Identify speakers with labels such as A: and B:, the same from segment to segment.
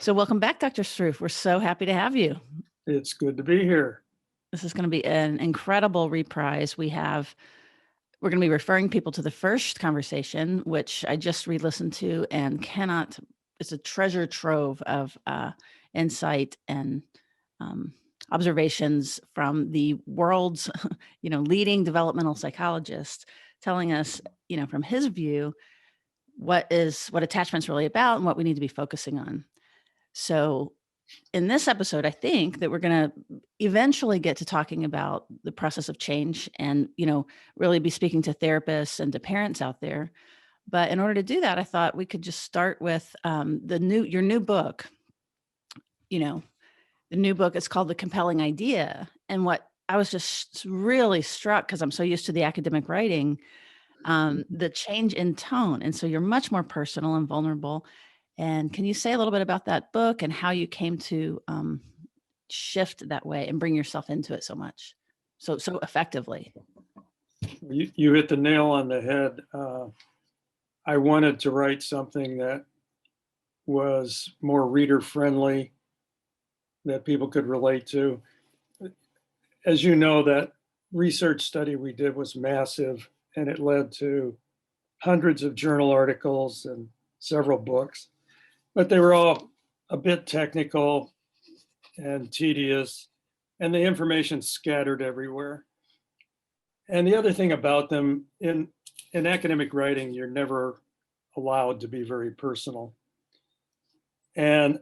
A: So welcome back, Dr. Sroufe. We're so happy to have you.
B: It's good to be here.
A: This is going to be an incredible reprise. We're going to be referring people to the first conversation, which I just re-listened to and it's a treasure trove of insight and observations from the world's, leading developmental psychologist, telling us, from his view, what attachment's really about and what we need to be focusing on. So in this episode, I think that we're going to eventually get to talking about the process of change and, really be speaking to therapists and to parents out there. But in order to do that, I thought we could just start with your new book. The new book is called The Compelling Idea. And what I was just really struck, because I'm so used to the academic writing, the change in tone. And so you're much more personal and vulnerable. And can you say a little bit about that book and how you came to shift that way and bring yourself into it so much, so effectively?
B: You hit the nail on the head. I wanted to write something that was more reader friendly, that people could relate to. As you know, that research study we did was massive, and it led to hundreds of journal articles and several books, but they were all a bit technical and tedious, and the information scattered everywhere. And the other thing about them, in academic writing, you're never allowed to be very personal. And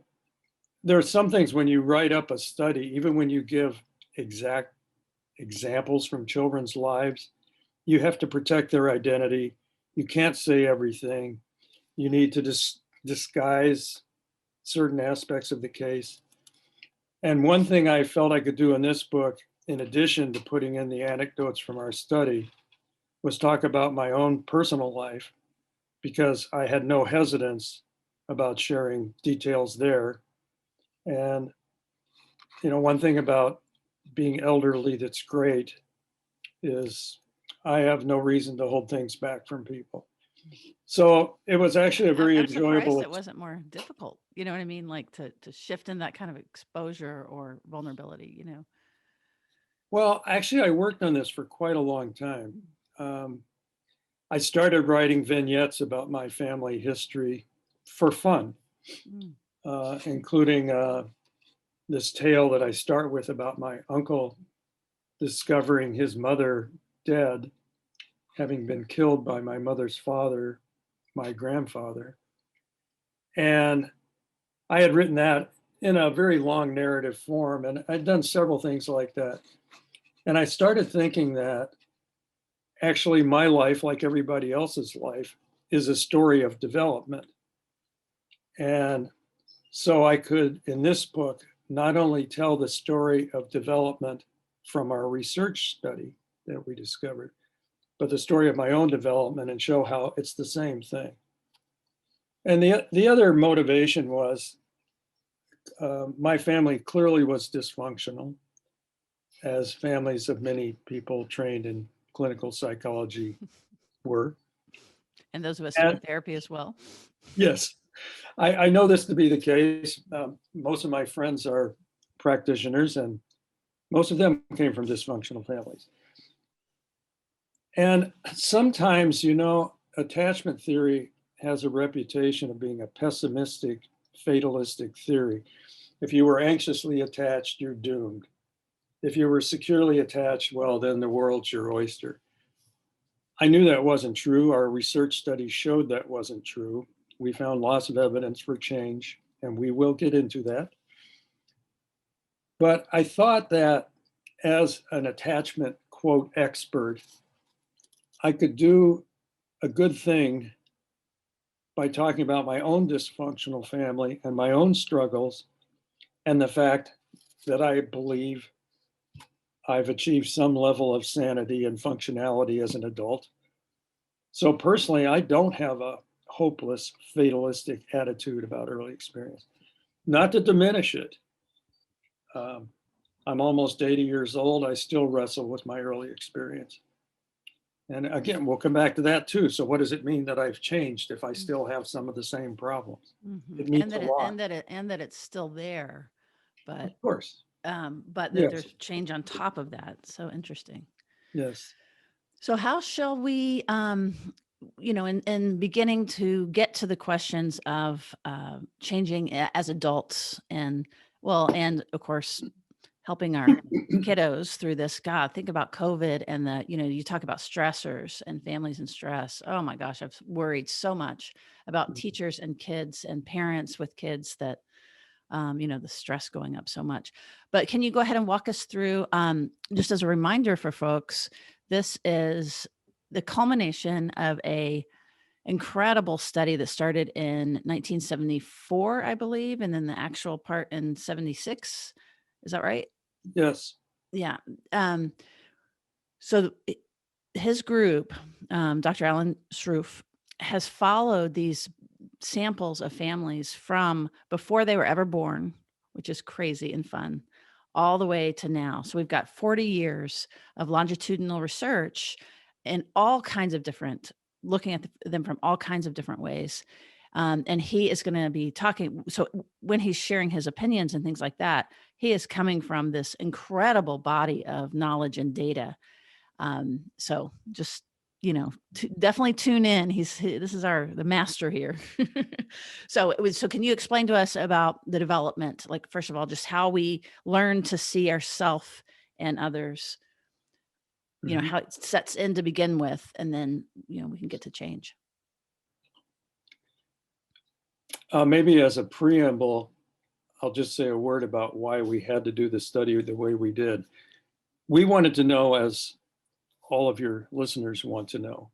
B: there are some things when you write up a study, even when you give exact examples from children's lives, you have to protect their identity. You can't say everything. You need to disguise certain aspects of the case. And one thing I felt I could do in this book, in addition to putting in the anecdotes from our study, was talk about my own personal life, because I had no hesitance about sharing details there. And, one thing about being elderly that's great is I have no reason to hold things back from people. So it was actually a very enjoyable.
A: It wasn't more difficult. You know what I mean? Like to shift in that kind of exposure or vulnerability,
B: Well, actually, I worked on this for quite a long time. I started writing vignettes about my family history for fun, including this tale that I start with about my uncle discovering his mother dead, having been killed by my mother's father, my grandfather. And I had written that in a very long narrative form, and I'd done several things like that. And I started thinking that actually my life, like everybody else's life, is a story of development. And so I could, in this book, not only tell the story of development from our research study that we discovered, but the story of my own development and show how it's the same thing. And the other motivation was my family clearly was dysfunctional, as families of many people trained in clinical psychology were.
A: And those of us doing therapy as well.
B: Yes, I know this to be the case. Most of my friends are practitioners, and most of them came from dysfunctional families. And sometimes, attachment theory has a reputation of being a pessimistic, fatalistic theory. If you were anxiously attached, you're doomed. If you were securely attached, well, then the world's your oyster. I knew that wasn't true. Our research studies showed that wasn't true. We found lots of evidence for change, and we will get into that. But I thought that as an attachment, quote, expert, I could do a good thing by talking about my own dysfunctional family and my own struggles, and the fact that I believe I've achieved some level of sanity and functionality as an adult. So personally, I don't have a hopeless, fatalistic attitude about early experience. Not to diminish it. I'm almost 80 years old. I still wrestle with my early experience. And again, we'll come back to that too. So what does it mean that I've changed if I still have some of the same problems?
A: Mm-hmm.
B: It means a lot.
A: And that it's still there,
B: Of
A: but
B: course.
A: that
B: Yes.
A: there's change on top of that. So interesting.
B: Yes.
A: So how shall we, in beginning to get to the questions of changing as adults and and of course, helping our kiddos through this. God, think about COVID and you talk about stressors and families and stress. Oh my gosh, I've worried so much about teachers and kids and parents with kids that the stress going up so much. But can you go ahead and walk us through, just as a reminder for folks, this is the culmination of a incredible study that started in 1974, I believe, and then the actual part in 76. Is that right?
B: Yes.
A: Yeah. Um, so his group, Dr. Alan Sroufe, has followed these samples of families from before they were ever born, which is crazy and fun, all the way to now. So we've got 40 years of longitudinal research in all kinds of different, looking at them from all kinds of different ways. And he is going to be talking. So when he's sharing his opinions and things like that, he is coming from this incredible body of knowledge and data. So just, definitely tune in. This is the master here. So can you explain to us about the development? Like, first of all, just how we learn to see ourselves and others,
B: Mhm.
A: how it sets in to begin with, and then, we can get to change.
B: Maybe as a preamble, I'll just say a word about why we had to do the study the way we did. We wanted to know, as all of your listeners want to know,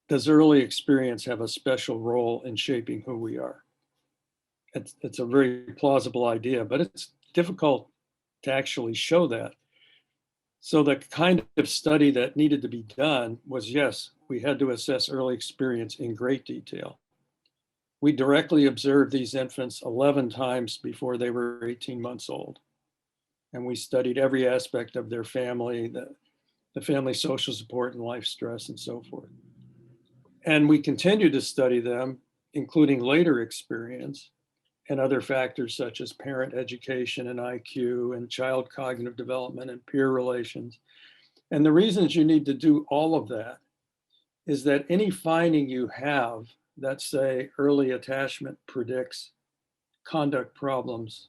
B: does early experience have a special role in shaping who we are? It's a very plausible idea, but it's difficult to actually show that. So the kind of study that needed to be done was, yes, we had to assess early experience in great detail. We directly observed these infants 11 times before they were 18 months old. And we studied every aspect of their family, the family social support and life stress and so forth. And we continued to study them, including later experience and other factors such as parent education and IQ and child cognitive development and peer relations. And the reasons you need to do all of that is that any finding you have that say early attachment predicts conduct problems,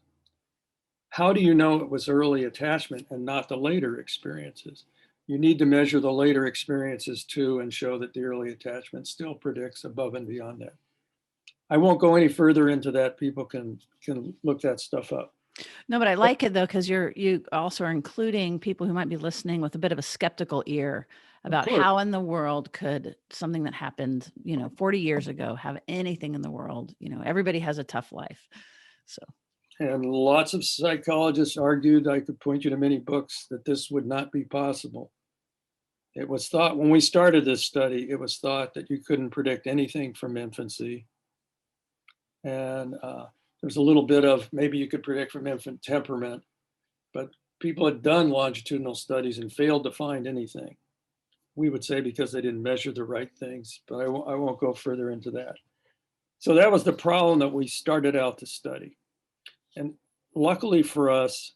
B: how do you know it was early attachment and not the later experiences? You need to measure the later experiences too and show that the early attachment still predicts above and beyond that. I won't go any further into that. People can look that stuff up.
A: No, but I like it though, because you also are including people who might be listening with a bit of a skeptical ear
B: Of
A: about
B: course.
A: how in the world could something that happened, 40 years ago have anything in the world. Everybody has a tough life. So
B: And lots of psychologists argued, I could point you to many books, that this would not be possible. It was thought when we started this study, it was thought that you couldn't predict anything from infancy. And there's a little bit of maybe you could predict from infant temperament, but people had done longitudinal studies and failed to find anything. We would say because they didn't measure the right things, but I won't go further into that. So that was the problem that we started out to study. And luckily for us,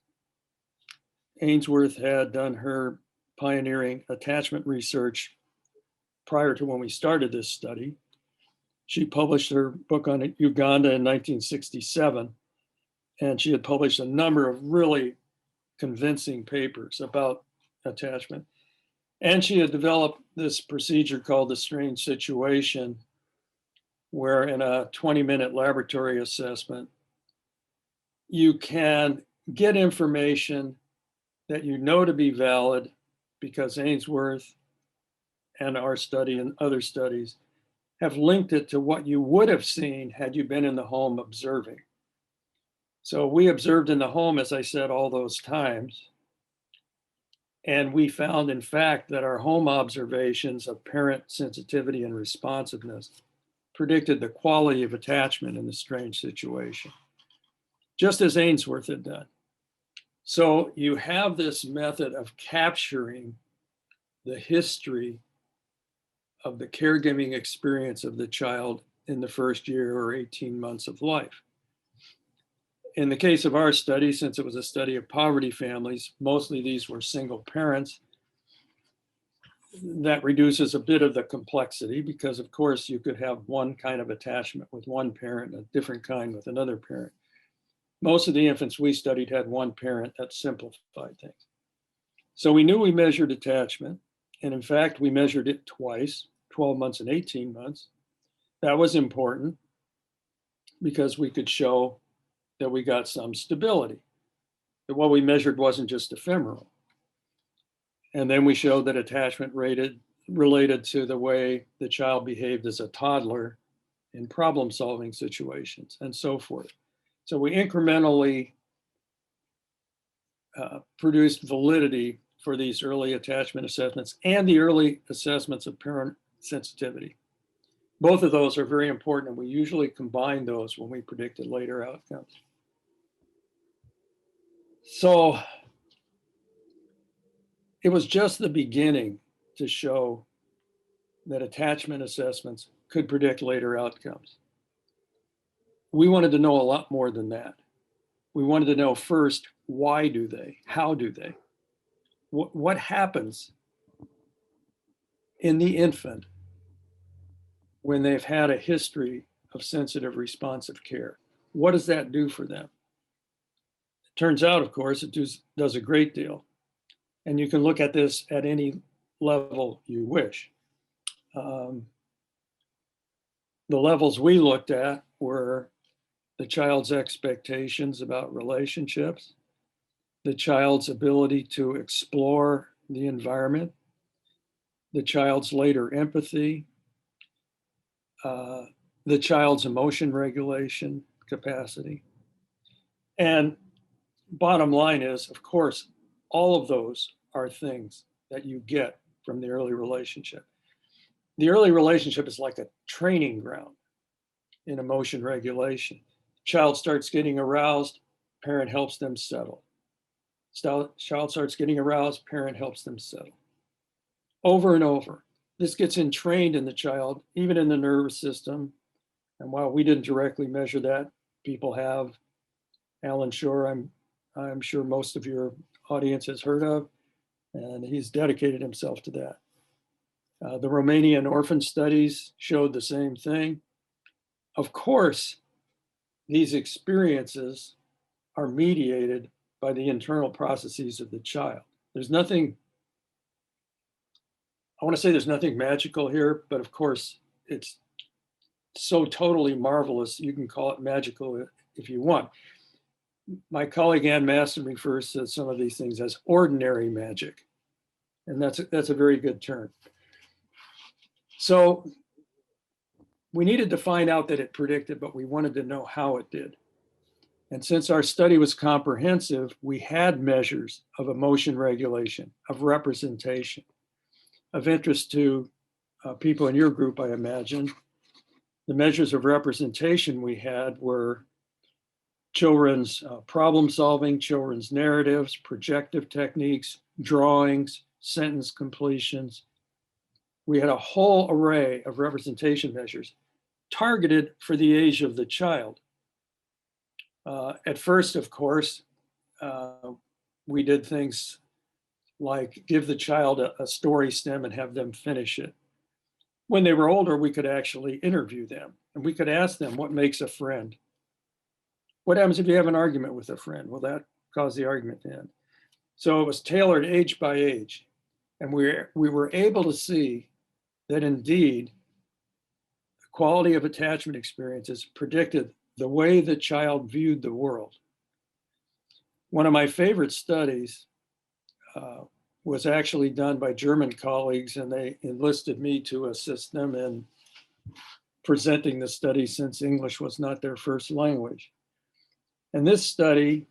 B: Ainsworth had done her pioneering attachment research prior to when we started this study. She published her book on Uganda in 1967, and she had published a number of really convincing papers about attachment. And she had developed this procedure called the strange situation, where in a 20-minute laboratory assessment, you can get information that you know to be valid because Ainsworth and our study and other studies have linked it to what you would have seen had you been in the home observing. So we observed in the home, as I said, all those times. And we found, in fact, that our home observations of parent sensitivity and responsiveness predicted the quality of attachment in the strange situation, just as Ainsworth had done. So you have this method of capturing the history of the caregiving experience of the child in the first year or 18 months of life. In the case of our study, since it was a study of poverty families, mostly these were single parents, that reduces a bit of the complexity because, of course, you could have one kind of attachment with one parent and a different kind with another parent. Most of the infants we studied had one parent. That simplified things. So we knew we measured attachment. And in fact, we measured it twice, 12 months and 18 months. That was important because we could show that we got some stability, that what we measured wasn't just ephemeral. And then we showed that attachment related to the way the child behaved as a toddler in problem-solving situations and so forth. So we incrementally produced validity for these early attachment assessments and the early assessments of parent sensitivity. Both of those are very important, and we usually combine those when we predicted later outcomes. So it was just the beginning to show that attachment assessments could predict later outcomes. We wanted to know a lot more than that. We wanted to know first, why do they? How do they? What happens in the infant when they've had a history of sensitive responsive care? What does that do for them? It turns out, of course, it does a great deal. And you can look at this at any level you wish. The levels we looked at were the child's expectations about relationships, the child's ability to explore the environment, the child's later empathy, the child's emotion regulation capacity. And bottom line is, of course, all of those are things that you get from the early relationship. The early relationship is like a training ground in emotion regulation. Child starts getting aroused, parent helps them settle. Child starts getting aroused, parent helps them settle. Over and over. This gets entrained in the child, even in the nervous system. And while we didn't directly measure that, people have. Alan Shore, I'm sure most of your audience has heard of, and he's dedicated himself to that. The Romanian orphan studies showed the same thing. Of course, these experiences are mediated by the internal processes of the child. There's nothing, I want to say there's nothing magical here, but of course, it's so totally marvelous, you can call it magical if you want. My colleague Ann Masson refers to some of these things as ordinary magic, and that's a very good term. So we needed to find out that it predicted, but we wanted to know how it did. And since our study was comprehensive, we had measures of emotion regulation, of representation, of interest to people in your group, I imagine. The measures of representation we had were children's problem solving, children's narratives, projective techniques, drawings, sentence completions. We had a whole array of representation measures targeted for the age of the child. At first, of course, we did things like give the child a story stem and have them finish it. When they were older, we could actually interview them and we could ask them what makes a friend. What happens if you have an argument with a friend? Will that cause the argument to end? So it was tailored age by age. And we were able to see that indeed, the quality of attachment experiences predicted the way the child viewed the world. One of my favorite studies was actually done by German colleagues, and they enlisted me to assist them in presenting the study since English was not their first language. And this study,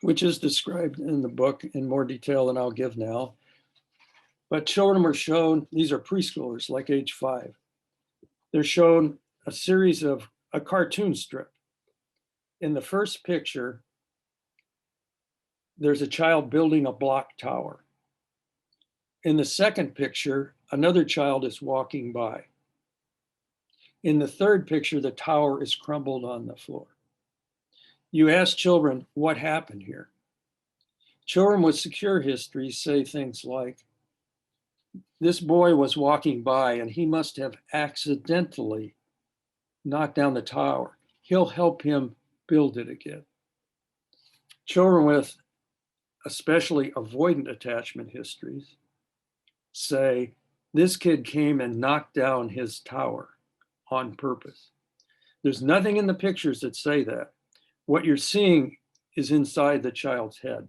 B: which is described in the book in more detail than I'll give now, but children were shown, these are preschoolers like age 5, they're shown a series of a cartoon strip. In the first picture, there's a child building a block tower. In the second picture, another child is walking by. In the third picture, the tower is crumbled on the floor. You ask children, what happened here? Children with secure histories say things like, this boy was walking by and he must have accidentally knocked down the tower. He'll help him build it again. Children with especially avoidant attachment histories say, this kid came and knocked down his tower on purpose. There's nothing in the pictures that say that. What you're seeing is inside the child's head.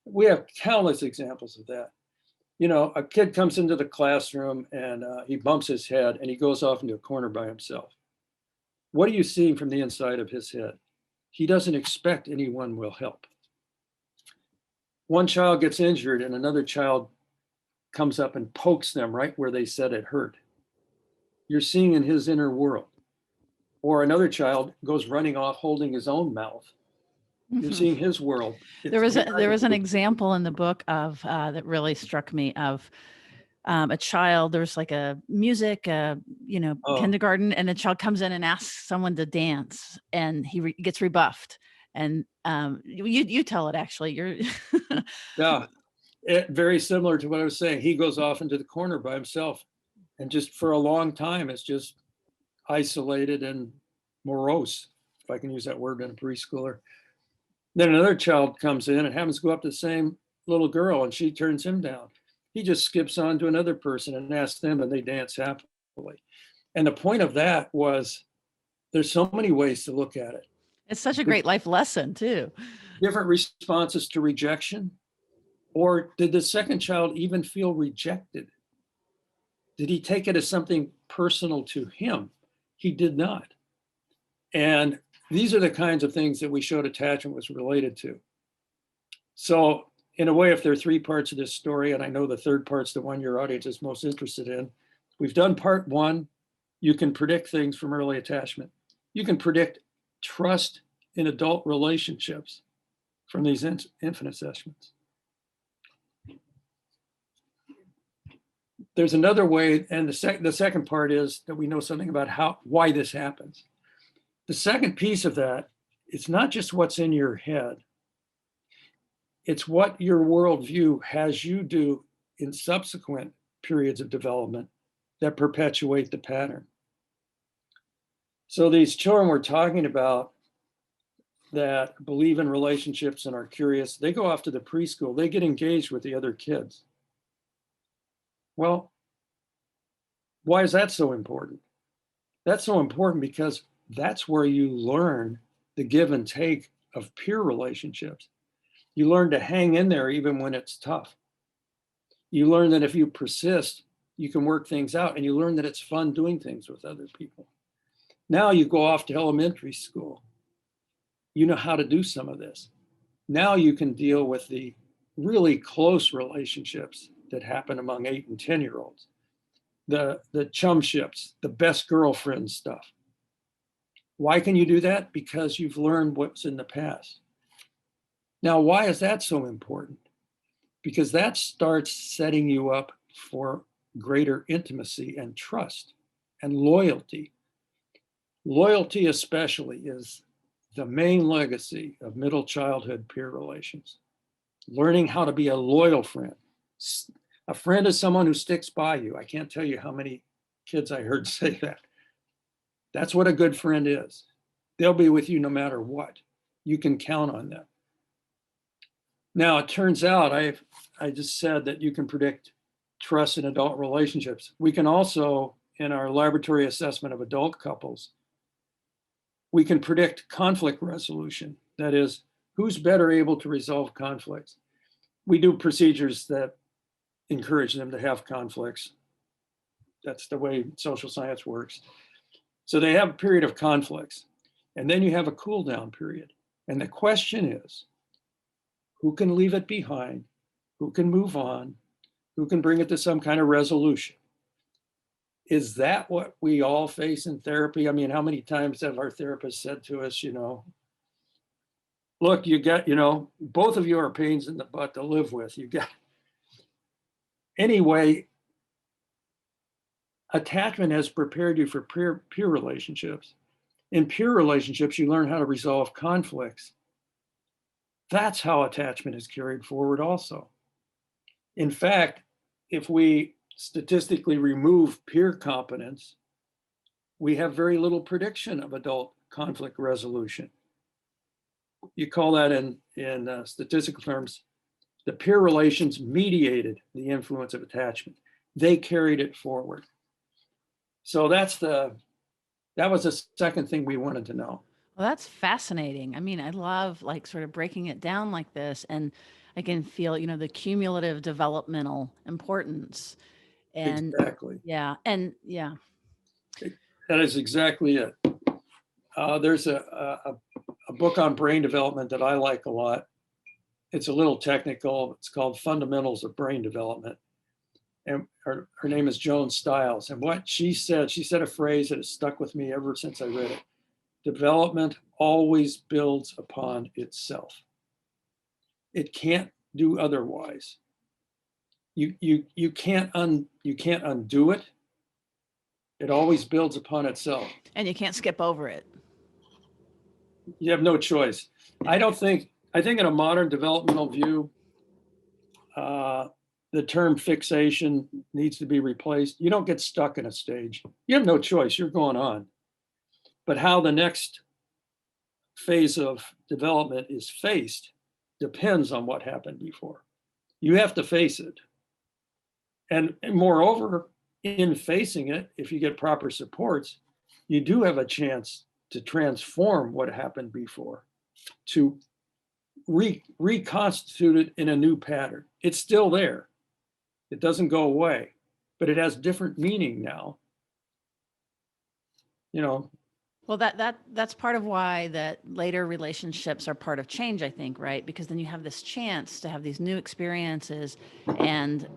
B: We have countless examples of that. You know, a kid comes into the classroom and he bumps his head and he goes off into a corner by himself. What are you seeing from the inside of his head? He doesn't expect anyone will help. One child gets injured and another child comes up and pokes them right where they said it hurt. You're seeing in his inner world. Or another child goes running off holding his own mouth. You're seeing his world.
A: There was an example in the book of that really struck me of a child. There's like a music, kindergarten, and a child comes in and asks someone to dance, and he gets rebuffed. And you tell it actually. You're
B: yeah, very similar to what I was saying. He goes off into the corner by himself, and just for a long time, it's just isolated and morose, if I can use that word in a preschooler. Then another child comes in and happens to go up to the same little girl and she turns him down. He just skips on to another person and asks them and they dance happily. And the point of that was there's so many ways to look at it.
A: It's such a great life lesson too.
B: Different responses to rejection. Or did the second child even feel rejected? Did he take it as something personal to him? He did not. And these are the kinds of things that we showed attachment was related to. So in a way, if there are three parts of this story, and I know the third part's the one your audience is most interested in, we've done part one. You can predict things from early attachment. You can predict trust in adult relationships from these infant assessments. There's another way, and the second part is that we know something about why this happens. The second piece of that, it's not just what's in your head, it's what your worldview has you do in subsequent periods of development that perpetuate the pattern. So these children we're talking about that believe in relationships and are curious, they go off to the preschool, they get engaged with the other kids. Well, why is that so important? That's so important because that's where you learn the give and take of peer relationships. You learn to hang in there even when it's tough. You learn that if you persist, you can work things out, and you learn that it's fun doing things with other people. Now you go off to elementary school. You know how to do some of this. Now you can deal with the really close relationships that happen among 8 and 10-year-olds, the chumships, the best girlfriend stuff. Why can you do that? Because you've learned what's in the past. Now, why is that so important? Because that starts setting you up for greater intimacy and trust and loyalty. Loyalty especially is the main legacy of middle childhood peer relations. Learning how to be a loyal friend. A friend is someone who sticks by you. I can't tell you how many kids I heard say that. That's what a good friend is. They'll be with you no matter what. You can count on them. Now, it turns out, I just said that you can predict trust in adult relationships. We can also, in our laboratory assessment of adult couples, we can predict conflict resolution. That is, who's better able to resolve conflicts. We do procedures that encourage them to have conflicts. That's the way social science works. So they have a period of conflicts, and then you have a cool down period. And the question is, who can leave it behind? Who can move on? Who can bring it to some kind of resolution? Is that what we all face in therapy? I mean, how many times have our therapists said to us, look, you got, both of you are pains in the butt to live with. anyway, attachment has prepared you for peer relationships. In peer relationships, you learn how to resolve conflicts. That's how attachment is carried forward also. In fact, if we statistically remove peer competence, we have very little prediction of adult conflict resolution. You call that in statistical terms, the peer relations mediated the influence of attachment. They carried it forward. So that was the second thing we wanted to know.
A: Well, that's fascinating. I mean, I love like sort of breaking it down like this, and I can feel, the cumulative developmental importance. And
B: Exactly.
A: yeah, and yeah.
B: That is exactly it. There's a book on brain development that I like a lot. It's a little technical. It's called Fundamentals of Brain Development. And her name is Joan Stiles. And what she said a phrase that has stuck with me ever since I read it. Development always builds upon itself. It can't do otherwise. You can't undo it. It always builds upon itself.
A: And you can't skip over it.
B: You have no choice. I think in a modern developmental view, the term fixation needs to be replaced. You don't get stuck in a stage. You have no choice. You're going on. But how the next phase of development is faced depends on what happened before. You have to face it. And moreover, in facing it, if you get proper supports, you do have a chance to transform what happened before, to reconstitute it in a new pattern. It's still there. It doesn't go away, but it has different meaning now.
A: Well, that's part of why that later relationships are part of change, I think, right? Because then you have this chance to have these new experiences, and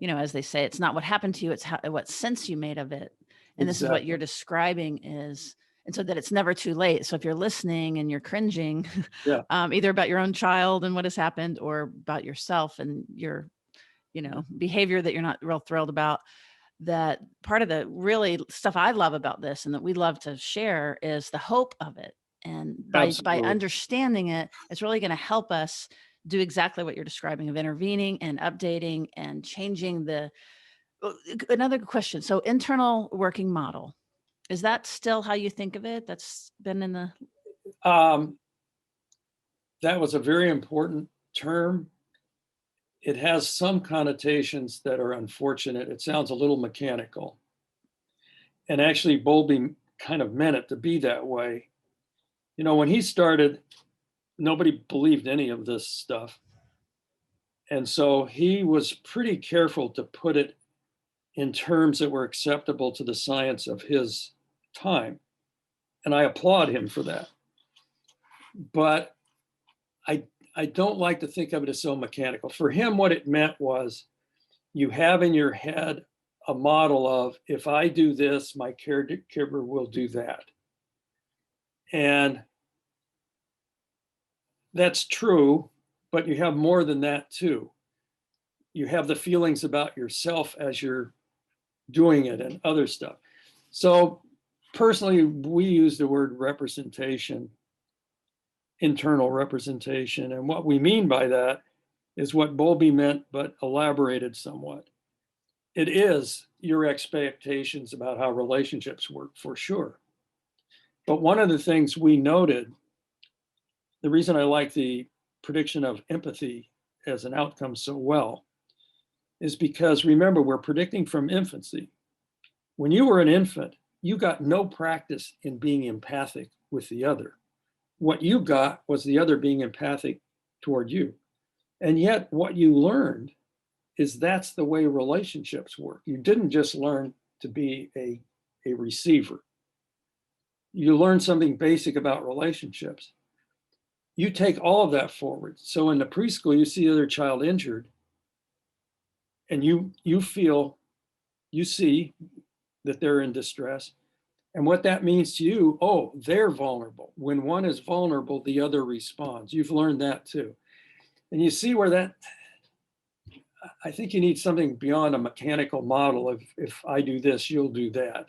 A: as they say, it's not what happened to you, it's what sense you made of it. And this is what you're
B: Exactly.
A: describing is, and so that it's never too late. So if you're listening and you're cringing,
B: Yeah,
A: either about your own child and what has happened, or about yourself and your, behavior that you're not real thrilled about, that part of the really stuff I love about this and that we love to share is the hope of it. And by
B: absolutely.
A: understanding it, it's really going to help us do exactly what you're describing of intervening and updating and changing the another question. So internal working model, is that still how you think of it? That's been in the
B: Um, that was a very important term. It has some connotations that are unfortunate. It sounds a little mechanical. And actually, Bowlby kind of meant it to be that way. When he started, nobody believed any of this stuff. And so he was pretty careful to put it in terms that were acceptable to the science of his time. And I applaud him for that. But I don't like to think of it as so mechanical. For him, what it meant was you have in your head a model of, if I do this, my caregiver will do that. And that's true, but you have more than that too. You have the feelings about yourself as you're doing it and other stuff. So personally, we use the word representation, internal representation. And what we mean by that is what Bowlby meant, but elaborated somewhat. It is your expectations about how relationships work, for sure. But one of the things we noted, the reason I like the prediction of empathy as an outcome so well, is because remember, we're predicting from infancy. When you were an infant, you got no practice in being empathic with the other. What you got was the other being empathic toward you. And yet, what you learned is that's the way relationships work. You didn't just learn to be a receiver. You learn something basic about relationships. You take all of that forward. So in the preschool, you see the other child injured, and you feel, you see that they're in distress. And what that means to you, oh, they're vulnerable. When one is vulnerable, the other responds. You've learned that too. And you see where that I think you need something beyond a mechanical model of if I do this, you'll do that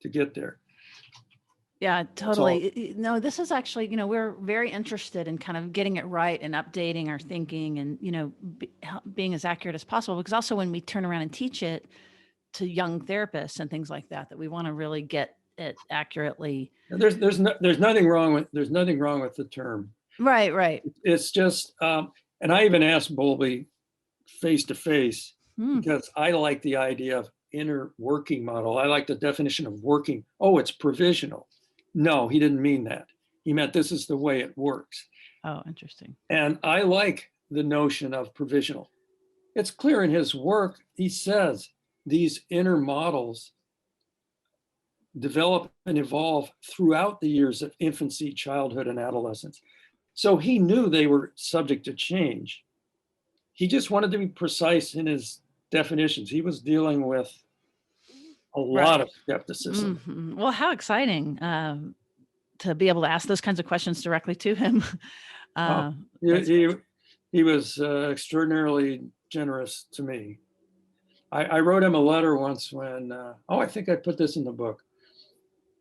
B: to get there.
A: Yeah,
B: That's all.
A: totally. No, this is actually, we're very interested in kind of getting it right and updating our thinking and, being as accurate as possible. Because also when we turn around and teach it to young therapists and things like that, that we want to really get it accurately.
B: There's nothing wrong with the term.
A: Right, right.
B: It's just, and I even asked Bowlby face to face
A: Hmm.
B: because I like the idea of inner working model. I like the definition of working. Oh, it's provisional. No, he didn't mean that. He meant this is the way it works.
A: Oh, interesting.
B: And I like the notion of provisional. It's clear in his work, he says these inner models develop and evolve throughout the years of infancy, childhood, and adolescence. So he knew they were subject to change. He just wanted to be precise in his definitions. He was dealing with a lot
A: Right.
B: of skepticism.
A: Well, how exciting to be able to ask those kinds of questions directly to him.
B: Wow.
A: That's
B: He was extraordinarily generous to me. I wrote him a letter once when, I think I put this in the book.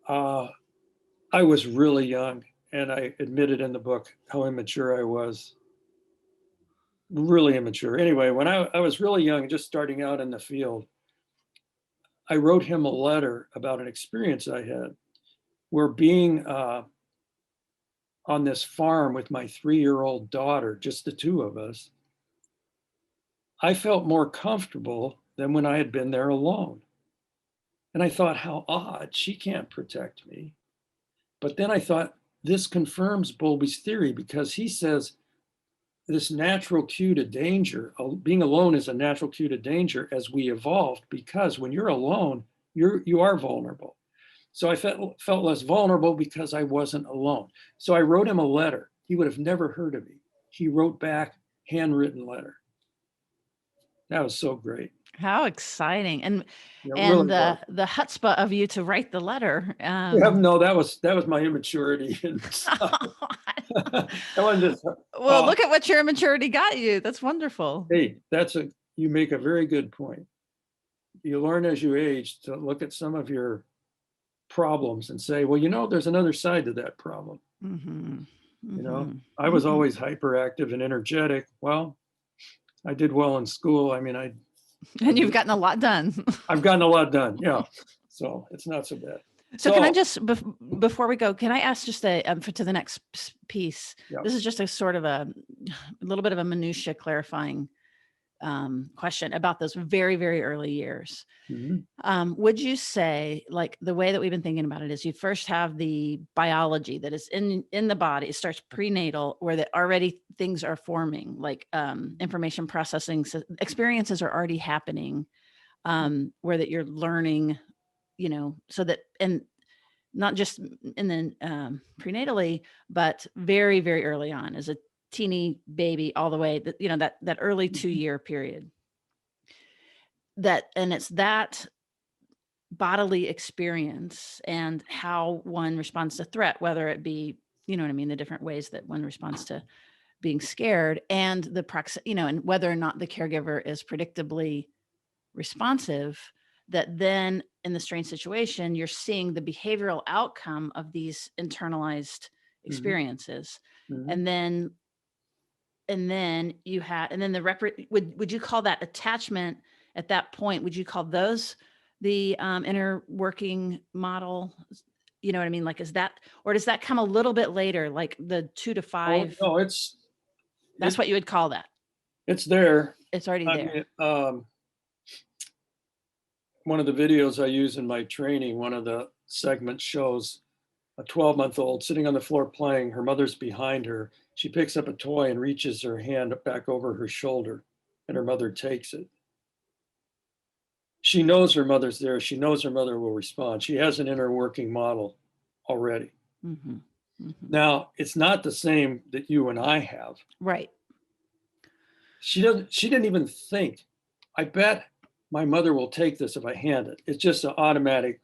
B: I was really young, and I admitted in the book how immature I was. Really immature. Anyway, when I was really young, just starting out in the field, I wrote him a letter about an experience I had where being on this farm with my 3-year-old daughter, just the two of us, I felt more comfortable than when I had been there alone. And I thought, how odd, she can't protect me. But then I thought, this confirms Bowlby's theory because he says this natural cue to danger, being alone is a natural cue to danger as we evolved, because when you're alone, you are vulnerable. So I felt less vulnerable because I wasn't alone. So I wrote him a letter. He would have never heard of me. He wrote back, handwritten letter. That was so great.
A: how exciting. And
B: Yeah, it
A: and
B: really was.
A: the chutzpah of you to write the letter.
B: Yeah, no, that was my immaturity and stuff. That wasn't just.
A: Well, look at what your immaturity got you. That's wonderful.
B: Hey, you make a very good point. You learn as you age to look at some of your problems and say, well, there's another side to that problem.
A: Mm-hmm.
B: I was always hyperactive and energetic. Well, I did well in school. I mean,
A: And you've gotten a lot done.
B: I've gotten a lot done. Yeah. So it's not so bad.
A: So can I just, before we go, can I ask just to the next piece?
B: Yeah.
A: This is just a sort of a little bit of a minutia clarifying question about those very, very early years.
B: Mm-hmm.
A: Would you say, like, the way that we've been thinking about it is you first have the biology that is in the body. It starts prenatal, where that already things are forming, like information processing, so experiences are already happening, where that you're learning, so that, and not just in the prenatally, but very, very early on as a teeny baby, all the way that, that early 2-year period. And it's that bodily experience and how one responds to threat, whether it be, the different ways that one responds to being scared, and and whether or not the caregiver is predictably responsive, that then in the strange situation, you're seeing the behavioral outcome of these internalized experiences.
B: Mm-hmm.
A: And then would you call that attachment at that point? Would you call those the inner working model? You know what I mean? Like, is that, or does that come a little bit later, like the 2 to 5?
B: Oh, no,
A: That's what you would call that.
B: It's there.
A: It's already there.
B: One of the videos I use in my training, one of the segments shows a 12-month-old sitting on the floor playing. Her mother's behind her. She picks up a toy and reaches her hand back over her shoulder, and her mother takes it. She knows her mother's there. She knows her mother will respond. She has an inner working model already.
A: Mm-hmm. Mm-hmm.
B: Now, it's not the same that you and I have.
A: Right.
B: She didn't even think, I bet my mother will take this if I hand it. It's just an automatic.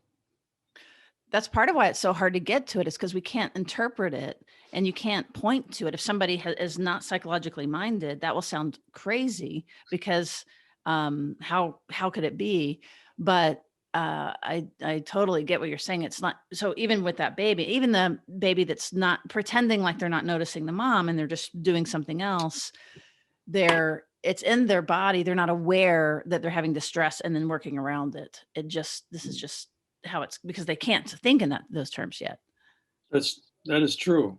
A: that's part of why it's so hard to get to it, is because we can't interpret it and you can't point to it. If somebody is not psychologically minded, that will sound crazy because how could it be? But I totally get what you're saying. It's not so, even with that baby, even the baby that's not pretending like they're not noticing the mom and they're just doing something else, it's in their body. They're not aware that they're having distress and then working around it. This is just how it's, because they can't think in those terms yet.
B: That is true.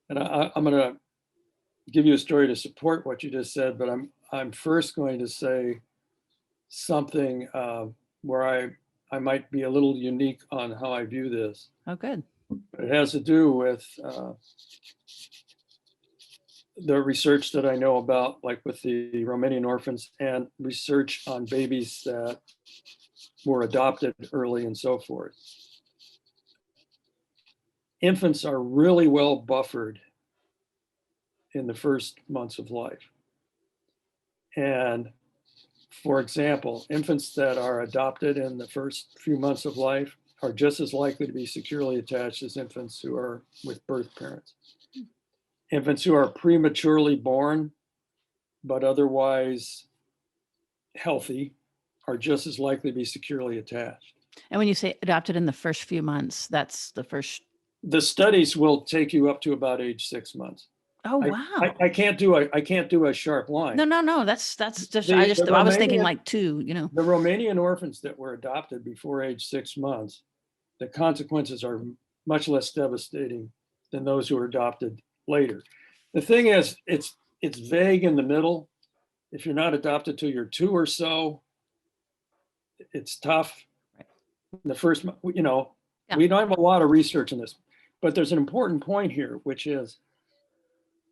B: And I'm going to give you a story to support what you just said, but I'm first going to say something where I might be a little unique on how I view this.
A: Oh, good.
B: It has to do with the research that I know about, like with the Romanian orphans, and research on babies that were adopted early and so forth. Infants are really well buffered in the first months of life. And for example, infants that are adopted in the first few months of life are just as likely to be securely attached as infants who are with birth parents. Infants who are prematurely born, but otherwise healthy, are just as likely to be securely attached.
A: And when you say adopted in the first few months, that's the first.
B: The studies will take you up to about age 6 months.
A: Oh, wow.
B: I can't do a sharp line.
A: No. That's just,
B: I
A: was thinking like 2,
B: The Romanian orphans that were adopted before age 6 months, the consequences are much less devastating than those who are adopted later. The thing is, it's vague in the middle. If you're not adopted till you're 2 or so, it's tough.
A: Right.
B: The first,
A: Yeah.
B: we don't have a lot of research on this, but there's an important point here, which is,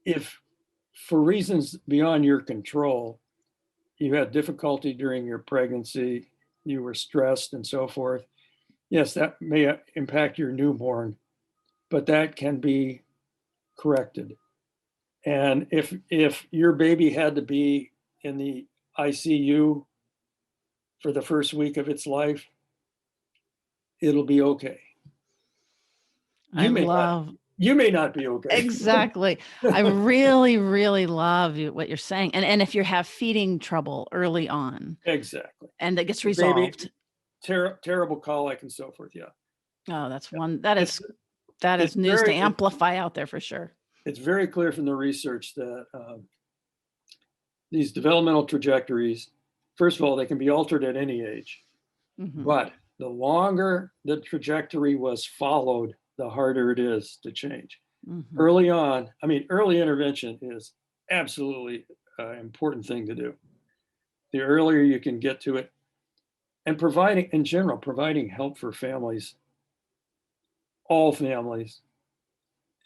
B: if for reasons beyond your control, you had difficulty during your pregnancy, you were stressed and so forth, yes, that may impact your newborn, but that can be corrected. And if your baby had to be in the ICU for the first week of its life, it'll be okay. You may not be okay.
A: Exactly. I really, really love what you're saying. And if you have feeding trouble early on.
B: Exactly.
A: And that gets resolved.
B: Terrible colic and so forth. Yeah.
A: Oh, that is news to amplify out there for sure.
B: It's very clear from the research that these developmental trajectories, first of all, they can be altered at any age. Mm-hmm. But the longer the trajectory was followed, the harder it is to change. Mm-hmm. Early on, early intervention is absolutely an important thing to do. The earlier you can get to it, and providing help for families, all families,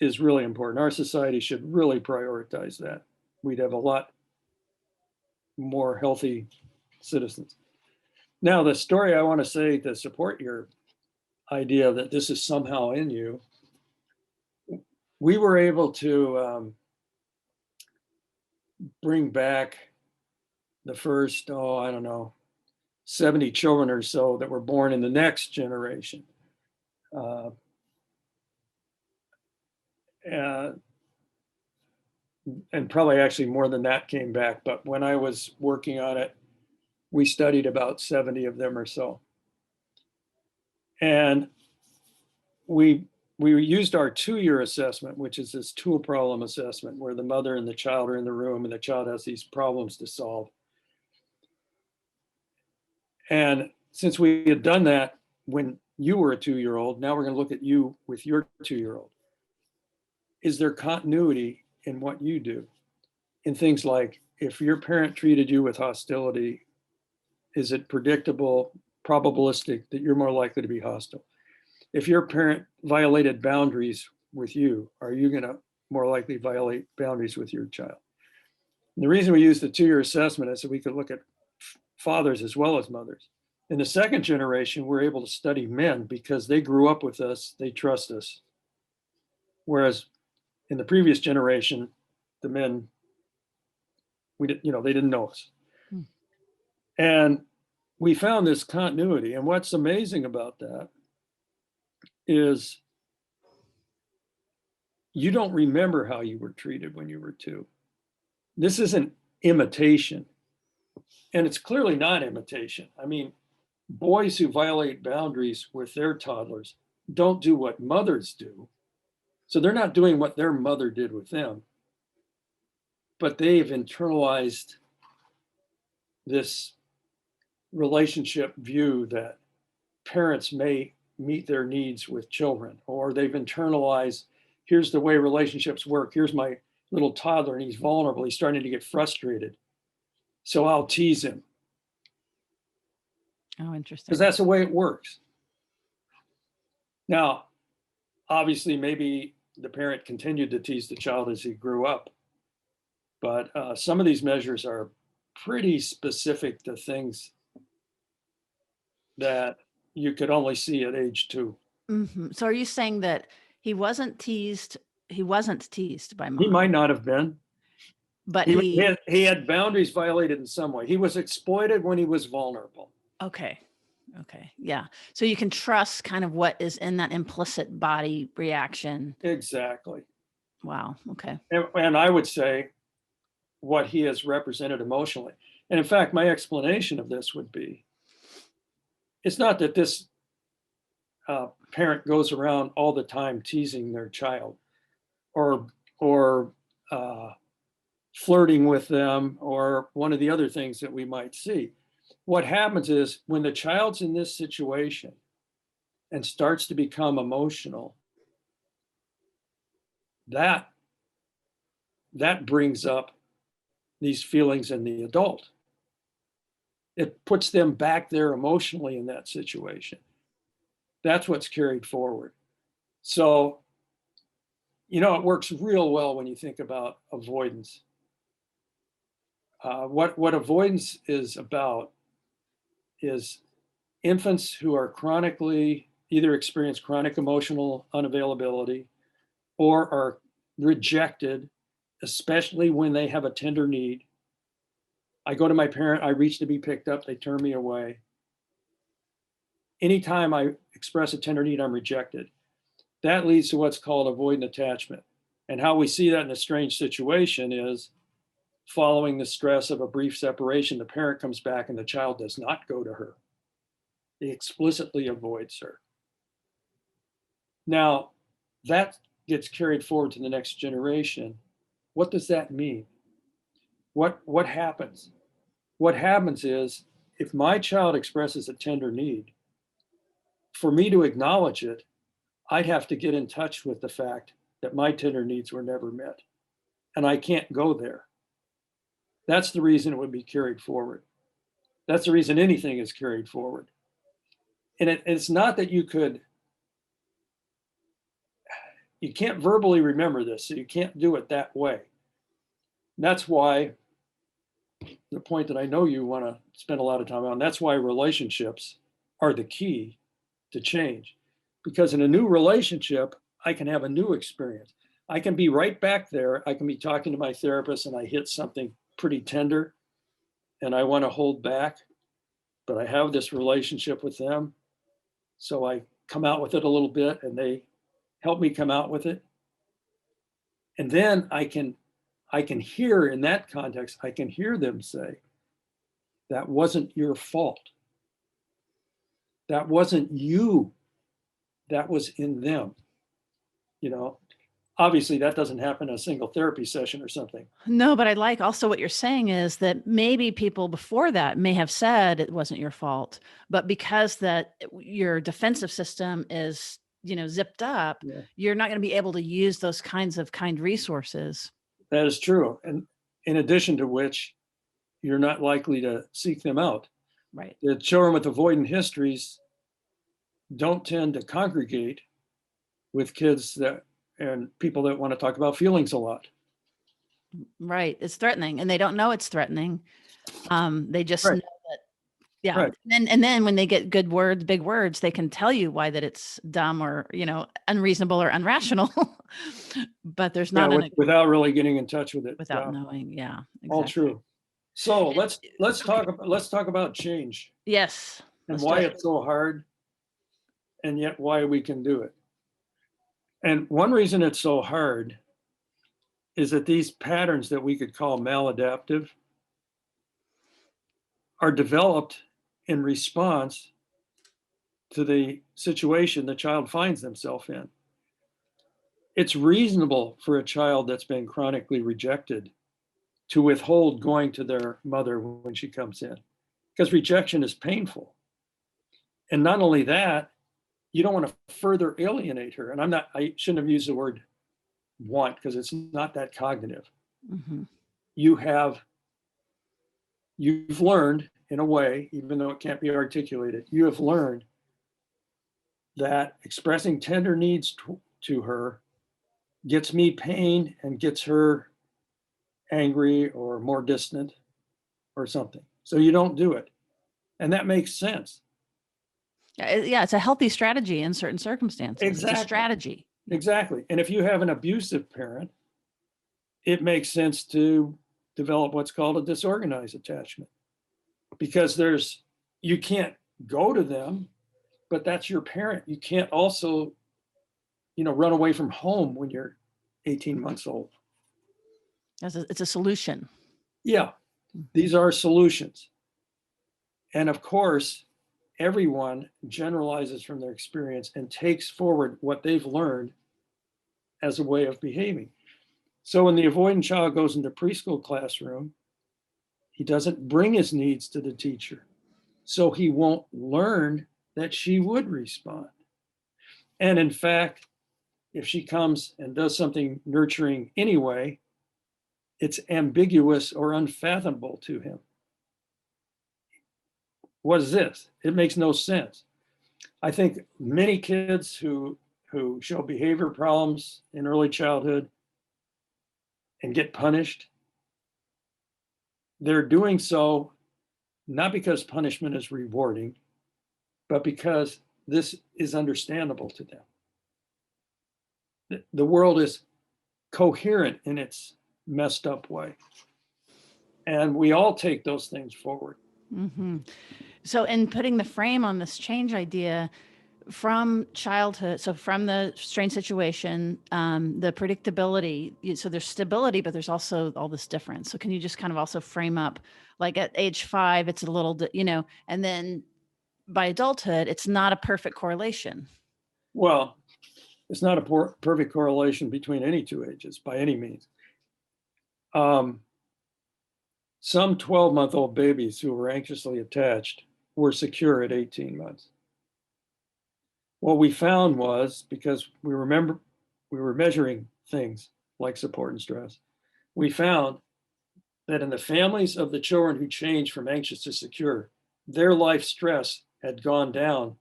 B: is really important. Our society should really prioritize that. We'd have a lot more healthy citizens. Now, the story I want to say to support your idea that this is somehow in you, we were able to bring back the first, 70 children or so that were born in the next generation. And probably actually more than that came back. But when I was working on it, we studied about 70 of them or so. And we used our 2-year assessment, which is this tool problem assessment, where the mother and the child are in the room and the child has these problems to solve. And since we had done that when you were a 2-year-old, now we're going to look at you with your 2-year-old. Is there continuity in what you do? In things like, if your parent treated you with hostility, is it predictable, probabilistic that you're more likely to be hostile? If your parent violated boundaries with you, are you going to more likely violate boundaries with your child? And the reason we use the 2-year assessment is so we could look at fathers as well as mothers. In the second generation, we're able to study men because they grew up with us, they trust us. Whereas in the previous generation, the men, they didn't know us. And we found this continuity. And what's amazing about that is you don't remember how you were treated when you were 2. This isn't imitation. And it's clearly not imitation. I mean, boys who violate boundaries with their toddlers don't do what mothers do. So they're not doing what their mother did with them, but they've internalized this relationship view that parents may meet their needs with children, or they've internalized, here's the way relationships work. Here's my little toddler and he's vulnerable. He's starting to get frustrated. So I'll tease him.
A: Oh, interesting.
B: Because that's the way it works. Now, obviously, maybe the parent continued to tease the child as he grew up. But some of these measures are pretty specific to things that you could only see at age 2.
A: So are you saying that he wasn't teased? He wasn't teased by
B: He
A: mom,
B: might not have been.
A: but
B: He had boundaries violated in some way. He was exploited when he was vulnerable.
A: Okay. Yeah. So you can trust kind of what is in that implicit body reaction.
B: Exactly.
A: Wow. Okay.
B: And I would say what he has represented emotionally. And in fact, my explanation of this would be, it's not that this parent goes around all the time teasing their child or flirting with them or one of the other things that we might see. What happens is when the child's in this situation and starts to become emotional, that brings up these feelings in the adult. It puts them back there emotionally in that situation. That's what's carried forward. So, it works real well when you think about avoidance. What avoidance is about is infants who are chronically either experience chronic emotional unavailability or are rejected, especially when they have a tender need. I go to my parent, I reach to be picked up, they turn me away. Anytime I express a tender need, I'm rejected. That leads to what's called avoidant attachment. And how we see that in a strange situation is following the stress of a brief separation, the parent comes back and the child does not go to her. He explicitly avoids her. Now, that gets carried forward to the next generation. What does that mean? What happens? What happens is if my child expresses a tender need, for me to acknowledge it, I'd have to get in touch with the fact that my tender needs were never met. And I can't go there. That's the reason it would be carried forward. That's the reason anything is carried forward. And it's not that you can't verbally remember this, so you can't do it that way. And that's why the point that I know you want to spend a lot of time on, that's why relationships are the key to change. Because in a new relationship, I can have a new experience. I can be right back there. I can be talking to my therapist and I hit something pretty tender and I want to hold back, but I have this relationship with them. So I come out with it a little bit and they help me come out with it. And then I can hear in that context, I can hear them say, that wasn't your fault. That wasn't you. That was in them. Obviously that doesn't happen in a single therapy session or something.
A: No, but I like also what you're saying is that maybe people before that may have said it wasn't your fault, but because that your defensive system is, zipped up, you're not going to be able to use those kinds of kind resources.
B: That is true. And in addition to which, you're not likely to seek them out.
A: Right.
B: The children with avoidant histories don't tend to congregate with kids and people that want to talk about feelings a lot.
A: Right. It's threatening and they don't know it's threatening. They just know that, yeah.
B: Right.
A: And then when they get good words, big words, they can tell you why that it's dumb or, unreasonable or unrational, but there's not
B: without really getting in touch with it.
A: Without knowing. Yeah. Exactly.
B: All true. So let's talk about change.
A: Yes.
B: And why it's so hard. and yet why we can do it. And one reason it's so hard is that these patterns that we could call maladaptive are developed in response to the situation the child finds themselves in. It's reasonable for a child that's been chronically rejected to withhold going to their mother when she comes in, because rejection is painful. And not only that, you don't want to further alienate her. And I shouldn't have used the word want, because it's not that cognitive.
A: Mm-hmm.
B: You've learned, in a way, even though it can't be articulated, you have learned that expressing tender needs to her gets me pain and gets her angry or more distant or something. So you don't do it. And that makes sense.
A: Yeah, it's a healthy strategy in certain circumstances. It's a
B: Exactly.
A: strategy.
B: Exactly. And if you have an abusive parent, it makes sense to develop what's called a disorganized attachment, because you can't go to them, but that's your parent. You can't also, run away from home when you're 18 months old.
A: It's a solution.
B: Yeah, these are solutions. And of course, everyone generalizes from their experience and takes forward what they've learned as a way of behaving. So when the avoidant child goes into preschool classroom, he doesn't bring his needs to the teacher. So he won't learn that she would respond. And in fact, if she comes and does something nurturing anyway, it's ambiguous or unfathomable to him. What is this? It makes no sense. I think many kids who show behavior problems in early childhood and get punished, they're doing so not because punishment is rewarding, but because this is understandable to them. The world is coherent in its messed up way. And we all take those things forward.
A: Mm-hmm. So in putting the frame on this change idea from childhood, so from the strange situation, the predictability, so there's stability, but there's also all this difference. So can you just kind of also frame up, like at age 5, it's a little, and then by adulthood, it's not a perfect correlation.
B: Well, it's not a perfect correlation between any two ages by any means. Some 12-month-old babies who were anxiously attached were secure at 18 months. What we found was, because we were measuring things like support and stress, we found that in the families of the children who changed from anxious to secure, their life stress had gone down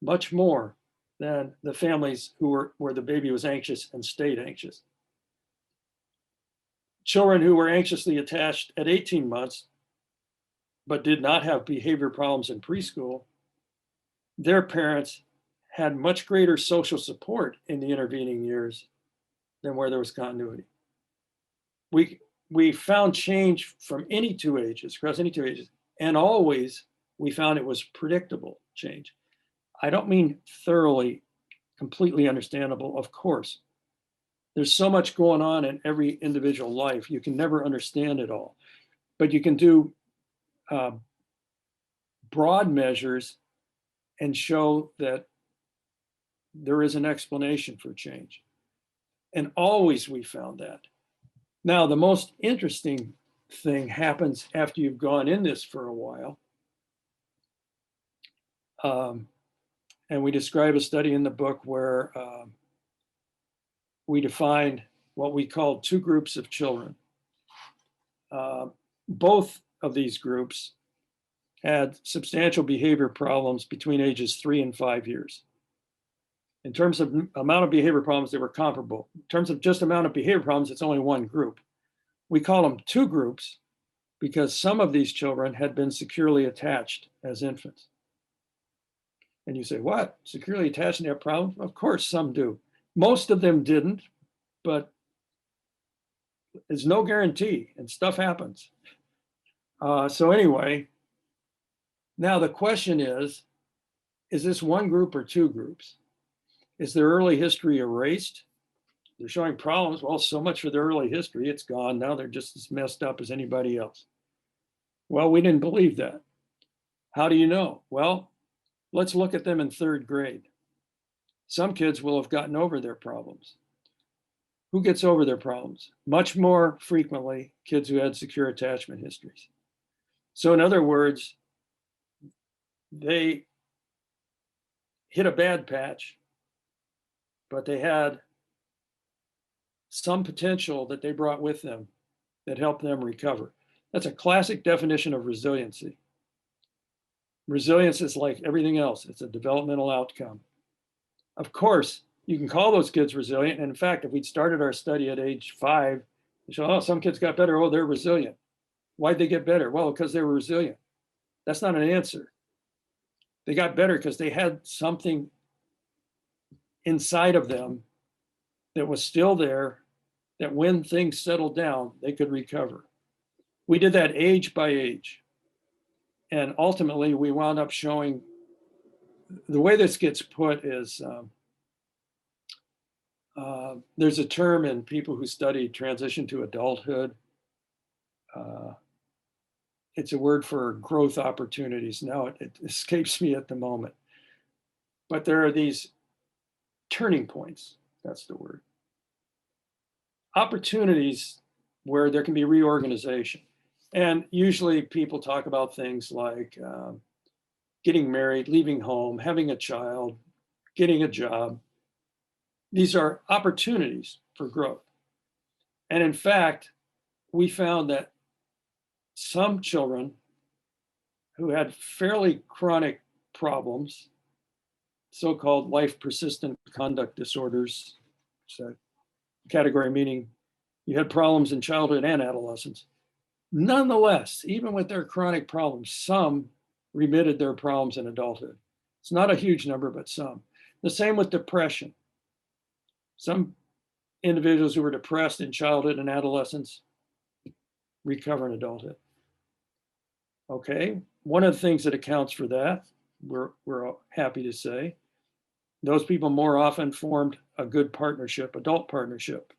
B: much more than the families where the baby was anxious and stayed anxious. Children who were anxiously attached at 18 months but did not have behavior problems in preschool, their parents had much greater social support in the intervening years than where there was continuity. We found change from any two ages, across any two ages, and always we found it was predictable change. I don't mean thoroughly, completely understandable, of course. There's so much going on in every individual life, you can never understand it all. But you can do broad measures and show that there is an explanation for change. And always we found that. Now, the most interesting thing happens after you've gone in this for a while. And we describe a study in the book where we defined what we call two groups of children. Both of these groups had substantial behavior problems between ages 3 and 5 years. In terms of amount of behavior problems, they were comparable. In terms of just amount of behavior problems, it's only one group. We call them two groups because some of these children had been securely attached as infants. And you say, what? Securely attached and they have problems? Of course, some do. Most of them didn't, but there's no guarantee and stuff happens. So anyway, now the question is, is this one group or two groups? Is their early history erased? They're showing problems. Well, so much for their early history. It's gone. Now they're just as messed up as anybody else. Well, we didn't believe that. How do you know? Well, let's look at them in third grade. Some kids will have gotten over their problems. Who gets over their problems? Much more frequently, kids who had secure attachment histories. So in other words, they hit a bad patch, but they had some potential that they brought with them that helped them recover. That's a classic definition of resiliency. Resilience is like everything else. It's a developmental outcome. Of course, you can call those kids resilient. And in fact, if we'd started our study at age 5, we show, oh, some kids got better. Oh, they're resilient. Why'd they get better? Well, because they were resilient. That's not an answer. They got better because they had something inside of them that was still there, that when things settled down, they could recover. We did that age by age. And ultimately, we wound up showing, the way this gets put is, there's a term in people who study transition to adulthood. It's a word for growth opportunities. Now it escapes me at the moment. But there are these turning points. That's the word. Opportunities where there can be reorganization. And usually people talk about things like getting married, leaving home, having a child, getting a job. These are opportunities for growth. And in fact, we found that some children who had fairly chronic problems, so-called life persistent conduct disorders, it's a category meaning you had problems in childhood and adolescence. Nonetheless, even with their chronic problems, some remitted their problems in adulthood. It's not a huge number, but some. The same with depression. Some individuals who were depressed in childhood and adolescence recover in adulthood. Okay, one of the things that accounts for that, we're happy to say, those people more often formed a good partnership, adult partnership.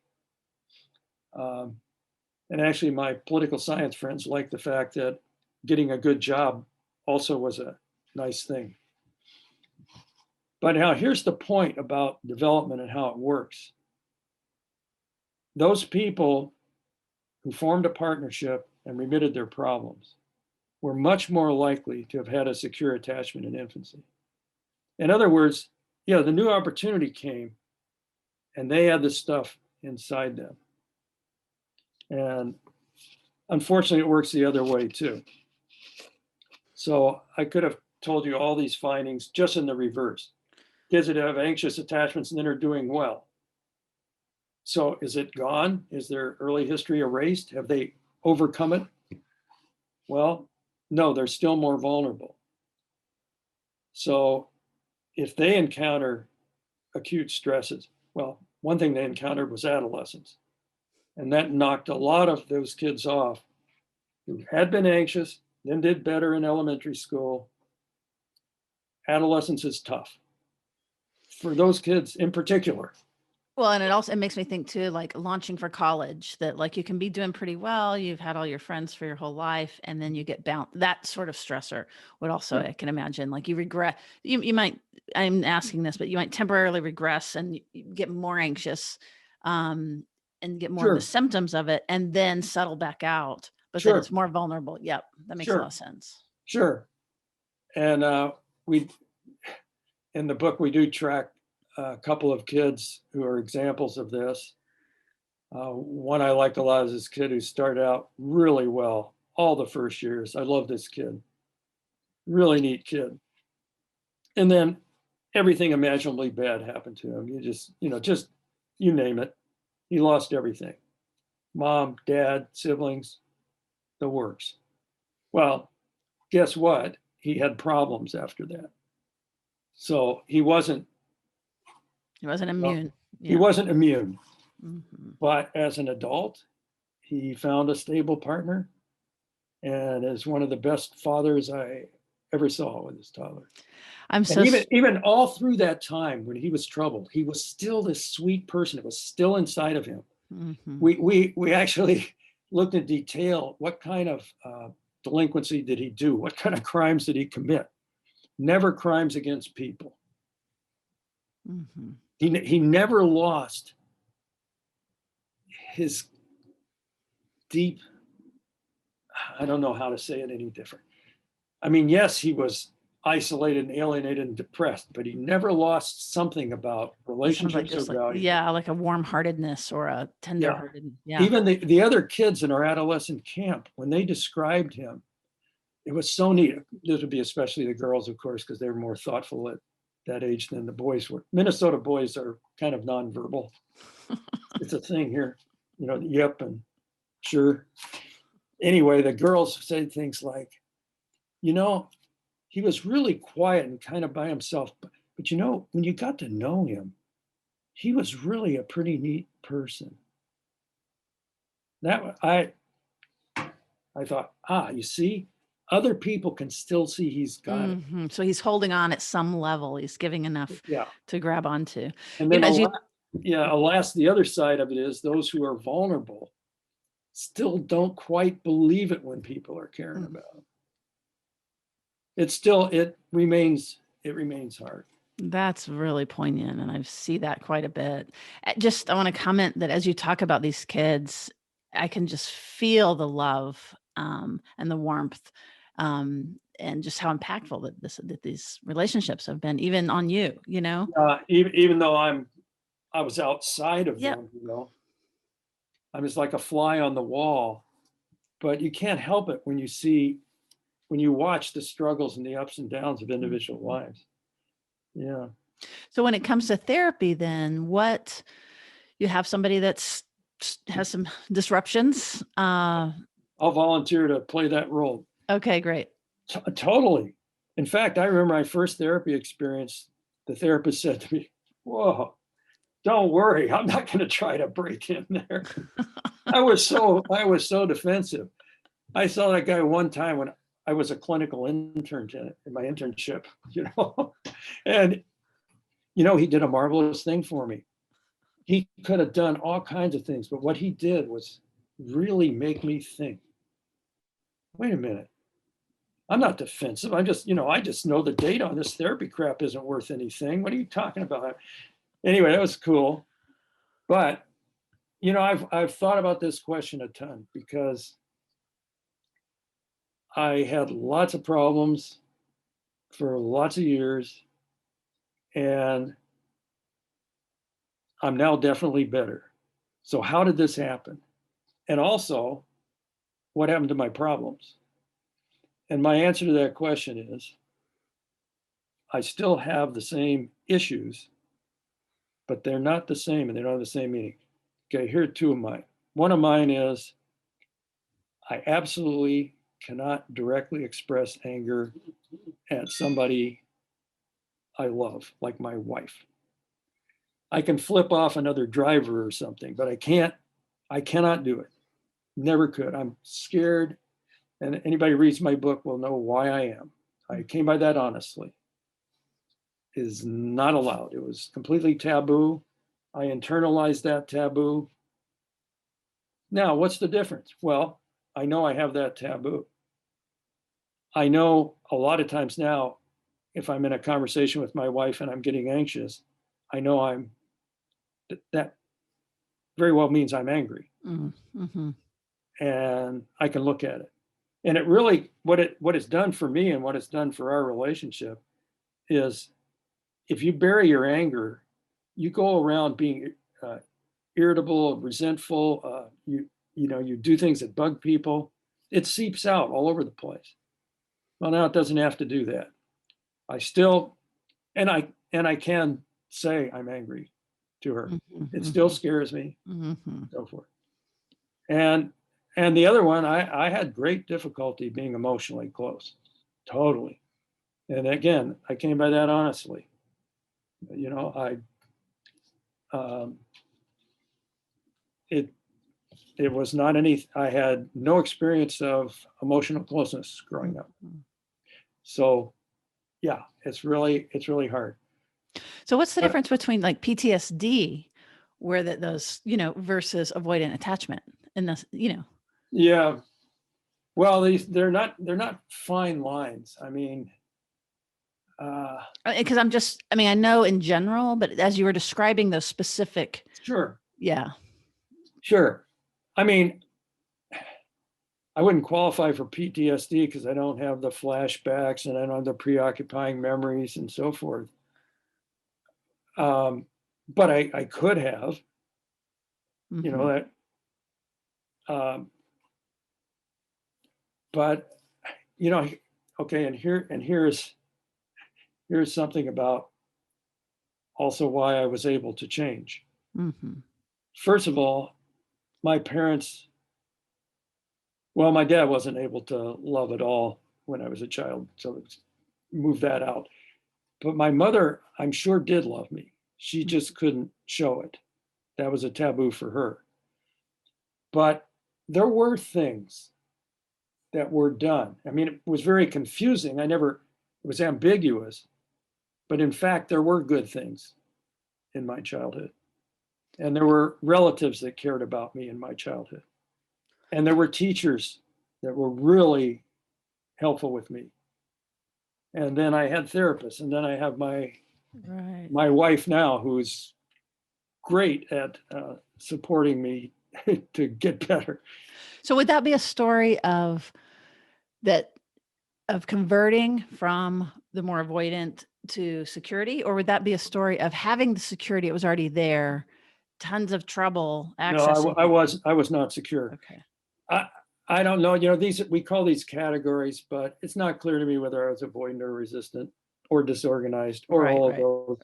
B: And actually, my political science friends like the fact that getting a good job also was a nice thing. But now here's the point about development and how it works. Those people who formed a partnership and remitted their problems were much more likely to have had a secure attachment in infancy. In other words, yeah, the new opportunity came and they had this stuff inside them. And unfortunately, it works the other way too. So I could have told you all these findings just in the reverse. Kids that have anxious attachments and then are doing well. So is it gone? Is their early history erased? Have they overcome it? Well, no, they're still more vulnerable. So if they encounter acute stresses, well, one thing they encountered was adolescence. And that knocked a lot of those kids off who had been anxious, then did better in elementary school. Adolescence is tough for those kids in particular.
A: Well, and it makes me think too, like launching for college, that like you can be doing pretty well. You've had all your friends for your whole life, and then you get bounced. That sort of stressor would also, I can imagine, like you regret, you might, I'm asking this, but you might temporarily regress and you get more anxious and get more of the symptoms of it and then settle back out, but then it's more vulnerable. Yep. That makes a lot of sense.
B: Sure. And we, in the book, we do track a couple of kids who are examples of this. One I liked a lot is this kid who started out really well all the first years. I love this kid. Really neat kid. And then everything imaginably bad happened to him. You name it. He lost everything. Mom, dad, siblings, the works. Well, guess what? He had problems after that. So he wasn't
A: immune.
B: He wasn't immune. Mm-hmm. But as an adult, he found a stable partner and is one of the best fathers I ever saw with his toddler.
A: I'm
B: And
A: so,
B: even all through that time when he was troubled, he was still this sweet person. It was still inside of him.
A: mm-hmm.
B: We actually looked in detail, what kind of delinquency did he do? What kind of crimes did he commit? Never crimes against people.
A: Mm-hmm.
B: He never lost his deep, I don't know how to say it any different. I mean, yes, he was isolated and alienated and depressed, but he never lost something about
A: It sounds like
B: relationships or
A: just like,
B: values.
A: yeah, like a warm-heartedness or a
B: Yeah.
A: tender-hearted. Yeah.
B: Even the other kids in our adolescent camp, when they described him, it was so neat. This would be especially the girls, of course, because they were more thoughtful at that age than the boys were. Minnesota boys are kind of nonverbal. It's a thing here, you know, yep and sure. Anyway, the girls said things like, you know, he was really quiet and kind of by himself, but you know, when you got to know him, he was really a pretty neat person. That I thought, you see, other people can still see he's got it.
A: Mm-hmm. So he's holding on at some level. He's giving enough
B: Yeah.
A: to grab onto.
B: And
A: You
B: then
A: know, as you,
B: alas, the other side of it is those who are vulnerable still don't quite believe it when people are caring about them. It remains hard.
A: that's really poignant, and I see that quite a bit. I want to comment that as you talk about these kids, I can just feel the love and the warmth, and just how impactful that these relationships have been, even on you. You know.
B: Even though I was outside of
A: Yep.
B: them, you know, I'm just like a fly on the wall. But you can't help it when you watch the struggles and the ups and downs of individual lives. Yeah.
A: So when it comes to therapy, then what you have somebody that's has some disruptions.
B: I'll volunteer to play that role.
A: Okay, great.
B: Totally. In fact, I remember my first therapy experience, the therapist said to me, whoa, don't worry, I'm not going to try to break in there. I was so defensive. I saw that guy one time when I was a clinical intern in my internship, you know, and, you know, he did a marvelous thing for me. He could have done all kinds of things, but what he did was really make me think, wait a minute, I'm not defensive. I just know the data on this therapy crap isn't worth anything. What are you talking about? Anyway, that was cool. But, you know, I've thought about this question a ton because I had lots of problems for lots of years, and I'm now definitely better. So how did this happen? And also, what happened to my problems? And my answer to that question is, I still have the same issues, but they're not the same and they don't have the same meaning. Okay, here are two of mine. One of mine is I absolutely cannot directly express anger at somebody I love, like my wife. I can flip off another driver or something, but I cannot do it. Never could. I'm scared. And anybody who reads my book will know why I am. I came by that honestly. It is not allowed. It was completely taboo. I internalized that taboo. Now, what's the difference? Well, I know I have that taboo. I know a lot of times now, if I'm in a conversation with my wife and I'm getting anxious, I know that very well means I'm angry.
A: Mm-hmm.
B: And I can look at it. And it really, what it's done for me and what it's done for our relationship is if you bury your anger, you go around being irritable, resentful. You do things that bug people. It seeps out all over the place. Well, now it doesn't have to do that. I still, and I can say I'm angry to her.
A: Mm-hmm.
B: It still scares me,
A: Mm-hmm.
B: so forth. And the other one, I had great difficulty being emotionally close, totally. And again, I came by that honestly. You know, it it was not I had no experience of emotional closeness growing up. So yeah, it's really hard.
A: So what's the
B: But
A: difference between like PTSD, where those, versus avoidant attachment in this.
B: yeah, well, they're not fine lines. I mean, uh,
A: Because I know in general, but as you were describing those specific,
B: sure,
A: yeah.
B: sure. I mean, I wouldn't qualify for PTSD because I don't have the flashbacks and I don't have the preoccupying memories and so forth. But I could have, you know,
A: Mhm.
B: that. Um, but okay, and here's something about also why I was able to change.
A: Mhm.
B: First of all, my parents, well, my dad wasn't able to love at all when I was a child, so let's move that out. But my mother, I'm sure, did love me. She
A: Mhm.
B: just couldn't show it. That was a taboo for her. But there were things that were done. I mean, it was very confusing. It was ambiguous, but in fact, there were good things in my childhood. And there were relatives that cared about me in my childhood. And there were teachers that were really helpful with me. And then I had therapists. And then I have
A: Right.
B: my wife now, who's great at supporting me to get better.
A: So would that be a story that of converting from the more avoidant to security, or would that be a story of having the security? It was already there, tons of trouble
B: No,
A: accessing it.
B: I was not secure.
A: Okay.
B: I I don't know. These we call these categories, but it's not clear to me whether I was avoidant or resistant or disorganized or
A: Right,
B: all of
A: right.
B: those.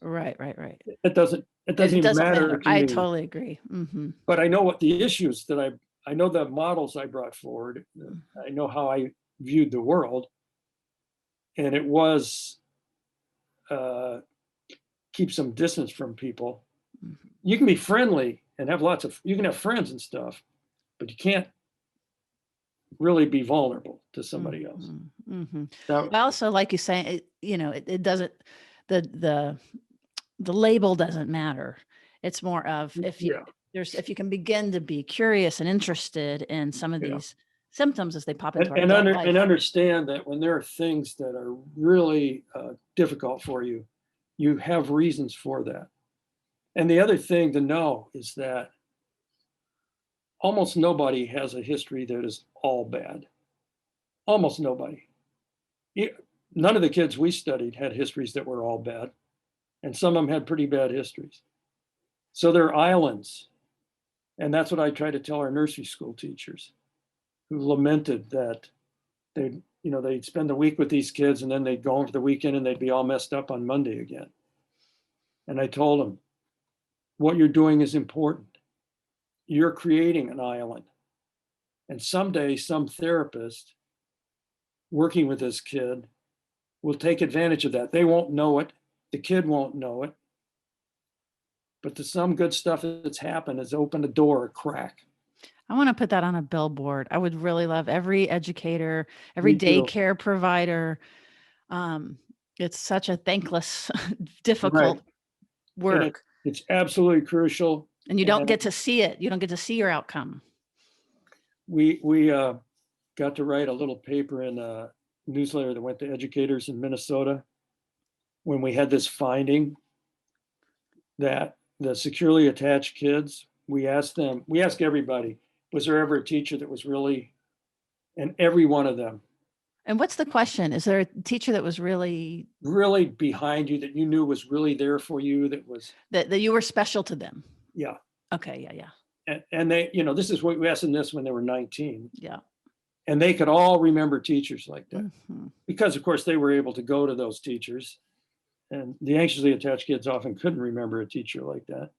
A: Right.
B: It doesn't
A: It
B: even
A: doesn't
B: matter
A: matter.
B: to
A: I
B: me.
A: totally agree. Mhm.
B: But I know what the issues that I know the models I brought forward. I know how I viewed the world, and it was uh, keep some distance from people.
A: Mhm.
B: You can be friendly and have you can have friends and stuff, but you can't really be vulnerable to somebody else.
A: Mhm. Mhm.
B: Now,
A: But also, like you say, it doesn't the the the label doesn't matter. It's more of
B: yeah,
A: if you can begin to be curious and interested in some of
B: yeah.
A: these symptoms as they pop into our
B: And
A: adult
B: and
A: life.
B: understand that when there are things that are really difficult for you, you have reasons for that. And the other thing to know is that almost nobody has a history that is all bad. Almost nobody. None of the kids we studied had histories that were all bad, and some of them had pretty bad histories. So they're islands. And that's what I try to tell our nursery school teachers who lamented that they'd spend the week with these kids and then they'd go home for the weekend and they'd be all messed up on Monday again. And I told them, what you're doing is important. You're creating an island. And someday, some therapist working with this kid will take advantage of that. They won't know it. The kid won't know it. But the some good stuff that's happened has opened a door, a crack.
A: I want to put that on a billboard. I would really love every educator, every
B: Me too.
A: daycare provider. Um, it's such a thankless,
B: Right.
A: difficult
B: And
A: work,
B: it's absolutely crucial.
A: and you don't
B: And
A: get to see it. You don't get to see your outcome.
B: we got to write a little paper in a newsletter that went to educators in Minnesota when we had this finding that the securely attached kids, we asked everybody, was there ever a teacher that was really, and every one of them
A: And what's the question? Is there a teacher that was really
B: really behind you that you knew was really there for you, that was,
A: that you were special to them?
B: yeah.
A: Okay, yeah.
B: And they, this is what we asked them this when they were 19,
A: Yeah.
B: and they could all remember teachers like that
A: Mhm.
B: because, of course, they were able to go to those teachers. And the anxiously attached kids often couldn't remember a teacher like that.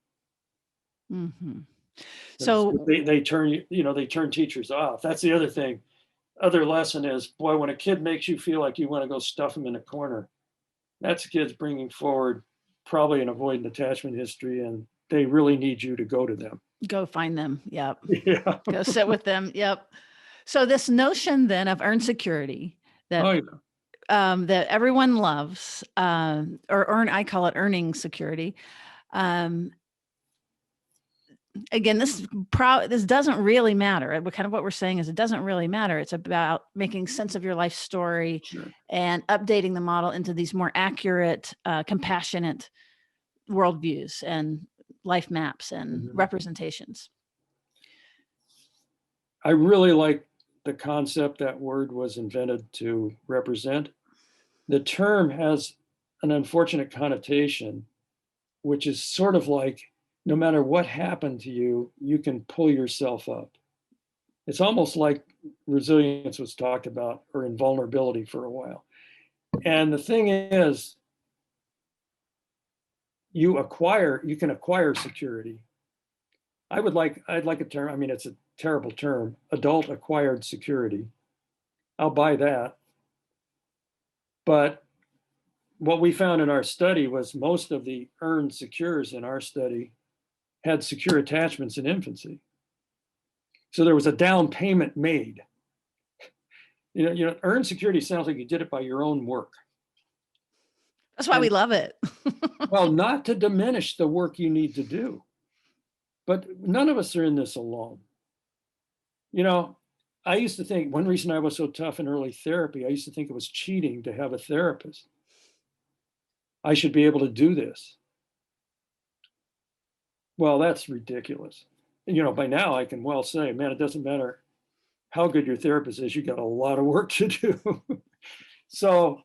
A: Mhm.
B: Because
A: So
B: they turn teachers off. That's the other thing. Other lesson is, boy, when a kid makes you feel like you want to go stuff them in a corner, that's a kid's bringing forward probably an avoidant attachment history, and they really need you to go to them.
A: go find them. Yep.
B: Yeah.
A: Go sit with them. Yep. So this notion then of earned security
B: Oh,
A: that
B: yeah.
A: that everyone loves, I call it earning security. Um, Again, this doesn't really matter. Kind of what we're saying is it doesn't really matter. It's about making sense of your life story
B: Sure.
A: and updating the model into these more accurate, compassionate worldviews and life maps and
B: Mhm.
A: representations.
B: I really like the concept that word was invented to represent. The term has an unfortunate connotation, which is sort of like no matter what happened to you, you can pull yourself up. It's almost like resilience was talked about, or invulnerability for a while. And the thing is, you can acquire security. I'd like a term, I mean, it's a terrible term, adult acquired security. I'll buy that. But what we found in our study was most of the earned secures in our study had secure attachments in infancy. So there was a down payment made. Earned security sounds like you did it by your own work.
A: That's why
B: And
A: we love it.
B: well, not to diminish the work you need to do, but none of us are in this alone. You know, I used to think one reason I was so tough in early therapy, I used to think it was cheating to have a therapist. I should be able to do this. Well, that's ridiculous. By now I can well say, man, it doesn't matter how good your therapist is, you got a lot of work to do. So,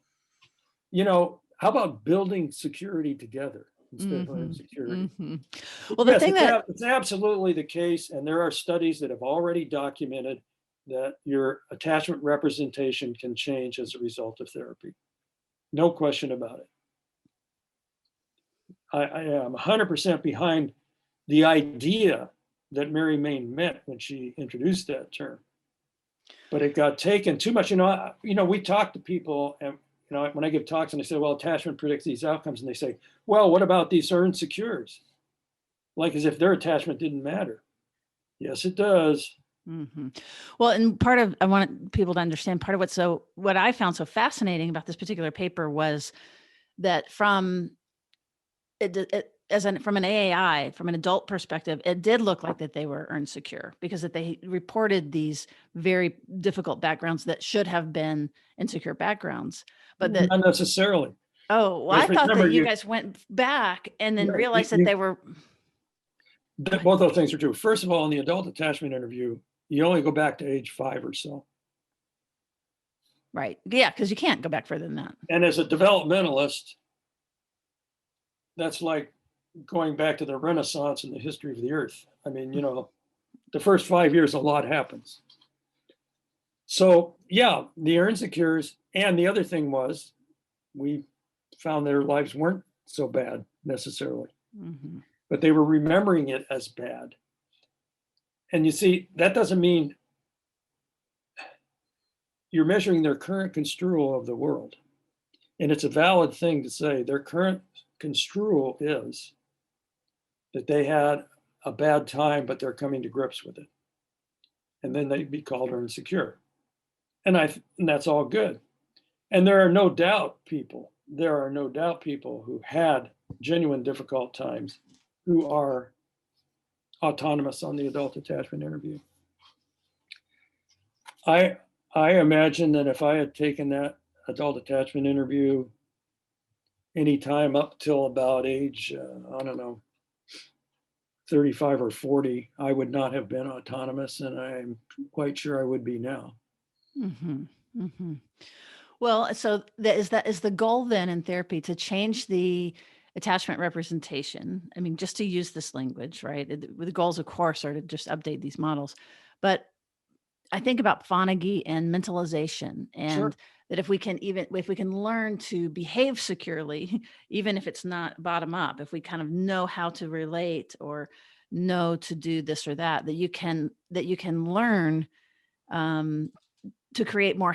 B: how about building security together instead of
A: Hmm.
B: earned security?
A: Hmm. Well, the
B: Yes,
A: thing that
B: it's absolutely the case. And there are studies that have already documented that your attachment representation can change as a result of therapy. No question about it. I am 100% behind the idea that Mary Main meant when she introduced that term. But it got taken too much. We talk to people, and when I give talks and I say, well, attachment predicts these outcomes, and they say, well, what about these earned secures? Like as if their attachment didn't matter. Yes, it does.
A: hmm Well, and I want people to understand part of what I found so fascinating about this particular paper was that from an AAI, from an adult perspective, it did look like that they were earned secure because that they reported these very difficult backgrounds that should have been insecure backgrounds. But that,
B: Not necessarily.
A: oh, well, I
B: Because
A: thought
B: remember,
A: that you guys went back and then
B: right,
A: realized that they were, go ahead.
B: both those things are true. First of all, in the adult attachment interview, you only go back to age 5 or so.
A: Right. Yeah, because you can't go back further than that.
B: And as a developmentalist, that's like going back to the Renaissance and the history of the earth. I mean, the first 5 years, a lot happens. So, yeah, the earn secures. And the other thing was, we found their lives weren't so bad necessarily,
A: Hmm.
B: but they were remembering it as bad. And you see, that doesn't mean you're measuring their current construal of the world. And it's a valid thing to say their current construal is that they had a bad time, but they're coming to grips with it. And then they'd be called insecure. And that's all good. And there are no doubt people who had genuine difficult times who are autonomous on the adult attachment interview. I I imagine that if I had taken that adult attachment interview anytime up till about age, I don't know, 35 or 40, I would not have been autonomous, and I'm quite sure I would be now.
A: Hmm. Hmm. Well, so that is the goal then in therapy to change the attachment representation. I mean, just to use this language, right? The goals, of course, are to just update these models. But I think about Fonagy and mentalization,
B: Sure.
A: and that if we can learn to behave securely, even if it's not bottom up, if we kind of know how to relate or know to do this or that, that you can learn, um, to create more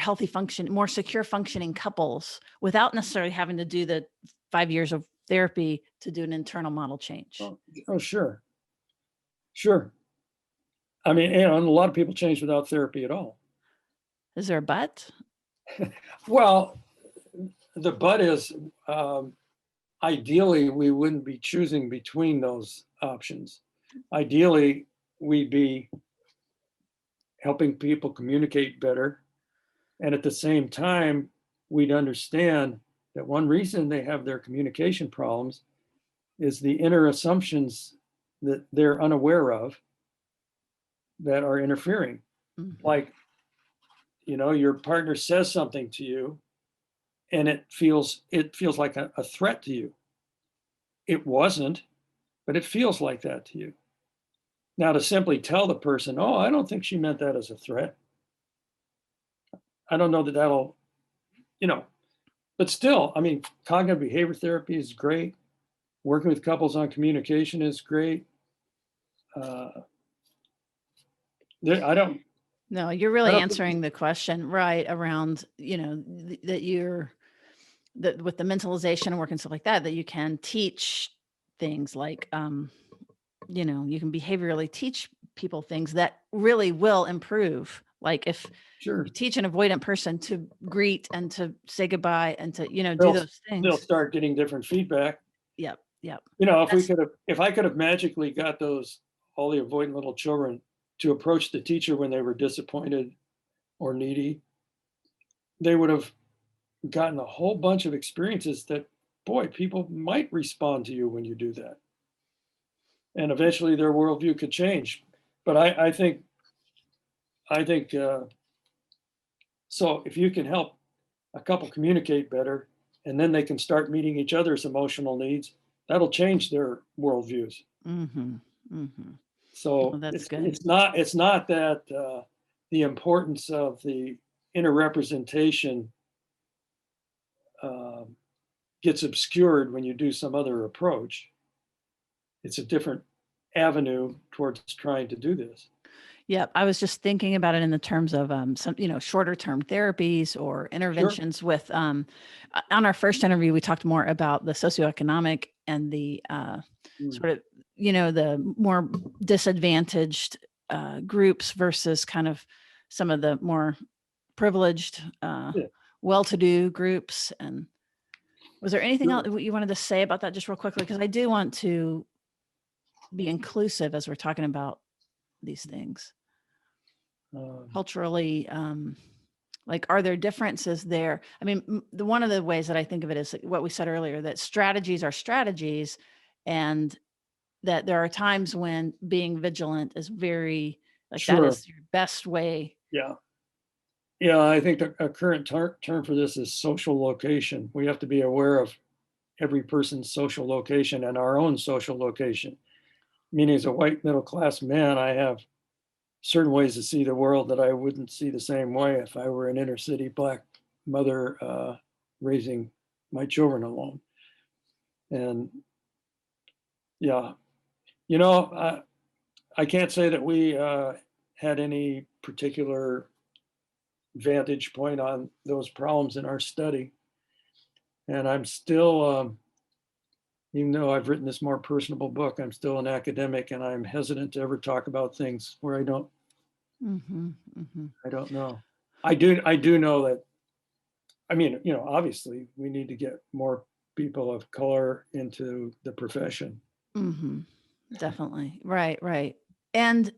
A: secure functioning couples without necessarily having to do the 5 years of therapy to do an internal model change.
B: Oh, oh, sure. Sure. I mean, and a lot of people change without therapy at all.
A: Is there a but?
B: Well, the but is, ideally, we wouldn't be choosing between those options. Ideally, we'd be helping people communicate better. And at the same time, we'd understand that one reason they have their communication problems is the inner assumptions that they're unaware of that are interfering.
A: Mhm.
B: Like, your partner says something to you and it feels like a threat to you. It wasn't, but it feels like that to you. Now, to simply tell the person, oh, I don't think she meant that as a threat. I don't know that that'll, you know, but still, I mean, cognitive behavior therapy is great. Working with couples on communication is great. Uh, I don't,
A: No, you're
B: I
A: really
B: don't think,
A: answering the question right around, that you're that with the mentalization and work and stuff like that, that you can teach things like, you can behaviorally teach people things that really will improve. Like if you
B: sure,
A: teach an avoidant person to greet and to say goodbye and to, do
B: they'll,
A: those
B: they'll
A: things.
B: start getting different feedback.
A: Yep. Yep. That's
B: If I could have magically got all the avoidant little children to approach the teacher when they were disappointed or needy, they would have gotten a whole bunch of experiences that, boy, people might respond to you when you do that. And eventually their worldview could change. But I think so if you can help a couple communicate better and then they can start meeting each other's emotional needs, that'll change their worldviews.
A: mhm. Mhm. No,
B: So
A: that's
B: it's
A: good.
B: it's not it's not that the importance of the inner representation um, gets obscured when you do some other approach. It's a different avenue towards trying to do this.
A: Yep, I was just thinking about it in the terms of, some, shorter term therapies or
B: Sure.
A: interventions with, on our first interview, we talked more about the socioeconomic and the,
B: Mm,
A: sort of, the more disadvantaged, groups versus kind of some of the more privileged,
B: yeah,
A: well-to-do groups. And was there anything else
B: sure.
A: you wanted to say about that just real quickly? Because I do want to be inclusive as we're talking about these things.
B: Um,
A: Culturally, like, are there differences there? I mean, the one of the ways that I think of it is like what we said earlier, that strategies are strategies, and that there are times when being vigilant is very, like, that
B: sure.
A: is your best way.
B: Yeah. Yeah. I think a current term for this is social location. We have to be aware of every person's social location and our own social location. Meaning, as a white middle class man, I have certain ways to see the world that I wouldn't see the same way if I were an inner city black mother raising my children alone. And yeah, you know, I can't say that we had any particular vantage point on those problems in our study. And I'm still, even though I've written this more personable book, I'm still an academic and I'm hesitant to ever talk about things where
A: Mhm, mhm,
B: I don't know. I do know that, I mean, obviously we need to get more people of color into the profession.
A: mhm. Definitely. Right, right. And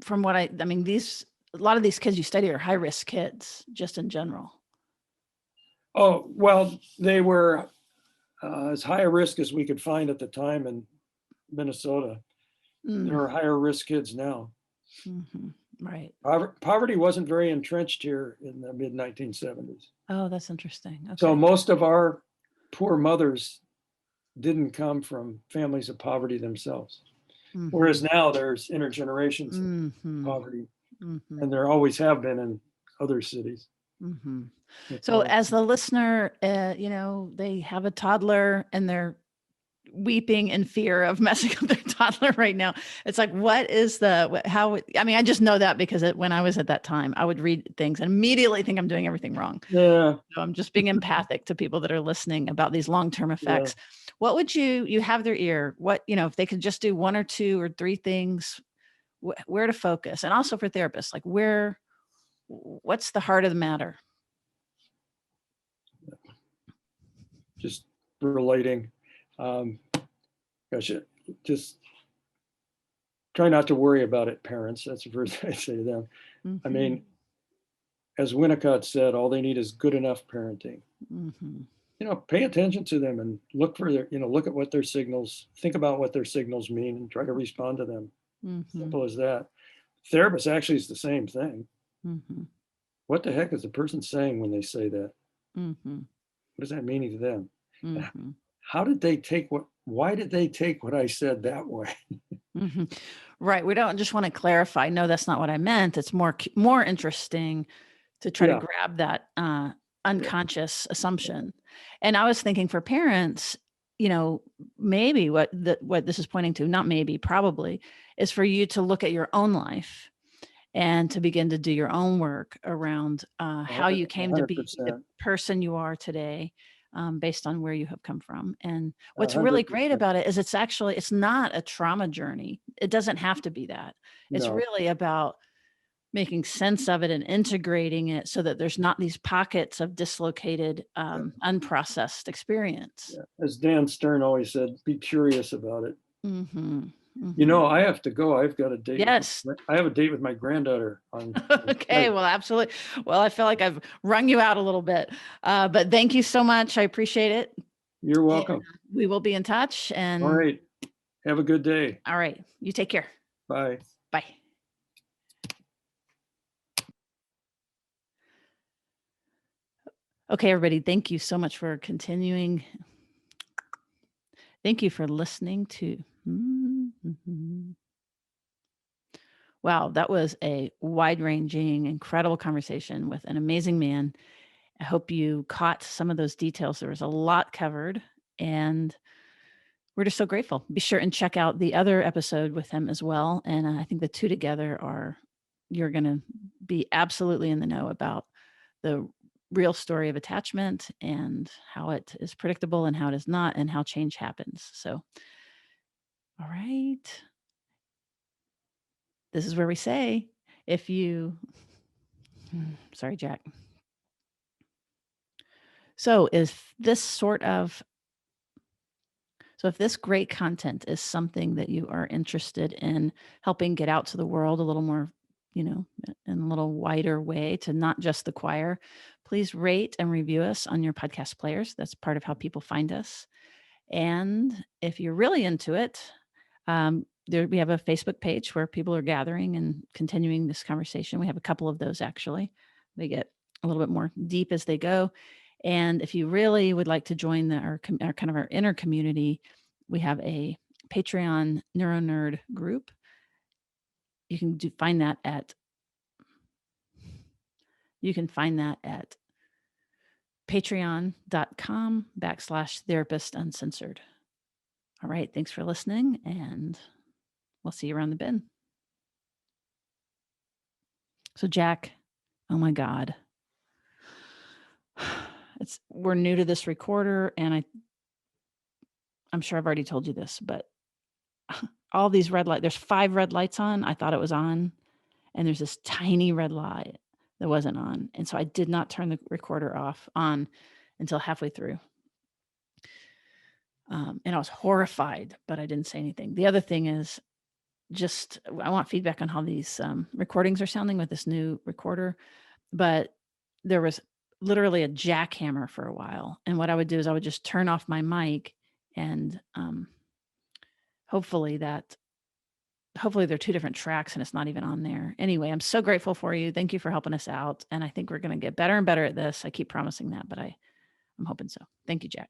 A: from what I mean, these a lot of these kids you study are high risk kids just in general.
B: Oh, well, they were as high a risk as we could find at the time in Minnesota. There
A: Mm,
B: are higher risk kids now.
A: mhm. Right.
B: Poverty wasn't very entrenched here in the mid 1970s.
A: Oh, that's interesting.
B: So
A: Okay.
B: most of our poor mothers didn't come from families of poverty themselves. Whereas
A: Mhm.
B: now there's intergenerations of
A: Mhm.
B: poverty,
A: Mhm.
B: and there always have been in other cities.
A: Mhm.
B: It's
A: So
B: all
A: as the listener, they have a toddler and they're weeping in fear of messing up their toddler right now. It's like, what is how, I mean, I just know that because when I was at that time, I would read things and immediately think I'm doing everything wrong.
B: yeah,
A: So I'm just being empathic to people that are listening about these long-term
B: yeah.
A: effects. What would you have their ear? What, if they could just do one or two or three things, where to focus? And also for therapists, like what's the heart of the matter?
B: just relating. Um, gosh, just try not to worry about it, parents. That's the first thing I say to them. I
A: Mhm.
B: mean, as Winnicott said, all they need is good enough parenting.
A: Mhm.
B: Pay attention to them and look for their, look at what their signals, think about what their signals mean and try to respond to them.
A: Mhm.
B: Simple as that. Therapist actually is the same thing.
A: Mhm.
B: What the heck is the person saying when they say that?
A: Mhm.
B: What is that meaning to them? And
A: Mhm.
B: how did they take why did they take what I said that way?
A: Mhm. Right. We don't just want to clarify. No, that's not what I meant. It's more interesting to try to
B: Yeah,
A: grab that
B: yeah.
A: unconscious assumption. And I was thinking for parents, maybe what this is pointing to, not maybe, probably, is for you to look at your own life and to begin to do your own work around how you came to be the
B: 100%.
A: person you are today, based on where you have come from. And what's really great
B: 100%.
A: about it is it's not a trauma journey. It doesn't have to be that. It's
B: No.
A: really about making sense of it and integrating it so that there's not these pockets of dislocated,
B: Yeah,
A: unprocessed experience.
B: yeah. As Dan Stern always said, be curious about it.
A: Mhm. Mhm.
B: I have to go. I've got a date with
A: Yes.
B: I have a date with my granddaughter on
A: Okay,
B: Friday.
A: well, absolutely. Well, I feel like I've wrung you out a little bit, but thank you so much. I appreciate it,
B: You're
A: and
B: welcome.
A: we will be in touch.
B: All
A: And
B: right. Have a good day.
A: all right, you take care.
B: Bye.
A: Bye. Okay, everybody, thank you so much for continuing. Thank you for listening to. Wow, that was a wide-ranging, incredible conversation with an amazing man. I hope you caught some of those details. There was a lot covered, and we're just so grateful. Be sure and check out the other episode with him as well. And I think the two together you're going to be absolutely in the know about the real story of attachment and how it is predictable and how it is not, and how change happens. So, all right. This is where we say, if you, sorry, Jack. So, if this great content is something that you are interested in helping get out to the world a little more, in a little wider way, to not just the choir, please rate and review us on your podcast players. That's part of how people find us. And if you're really into it, we have a Facebook page where people are gathering and continuing this conversation. We have a couple of those actually. They get a little bit more deep as they go. And if you really would like to join our kind of our inner community, we have a Patreon Neuro Nerd group. You can find that at patreon.com/therapist uncensored. All right. Thanks for listening, and we'll see you around the bend. So, Jack, oh my God. We're new to this recorder, and I'm sure I've already told you this, but all these there's 5 red lights on. I thought it was on, and there's this tiny red light that wasn't on. And so I did not turn the recorder on until halfway through. And I was horrified, but I didn't say anything. The other thing is, I want feedback on how these recordings are sounding with this new recorder. But there was literally a jackhammer for a while. And what I would do is I would just turn off my mic, and hopefully there are 2 different tracks and it's not even on there. Anyway, I'm so grateful for you. Thank you for helping us out. And I think we're going to get better and better at this. I keep promising that, but I'm hoping so. Thank you, Jack.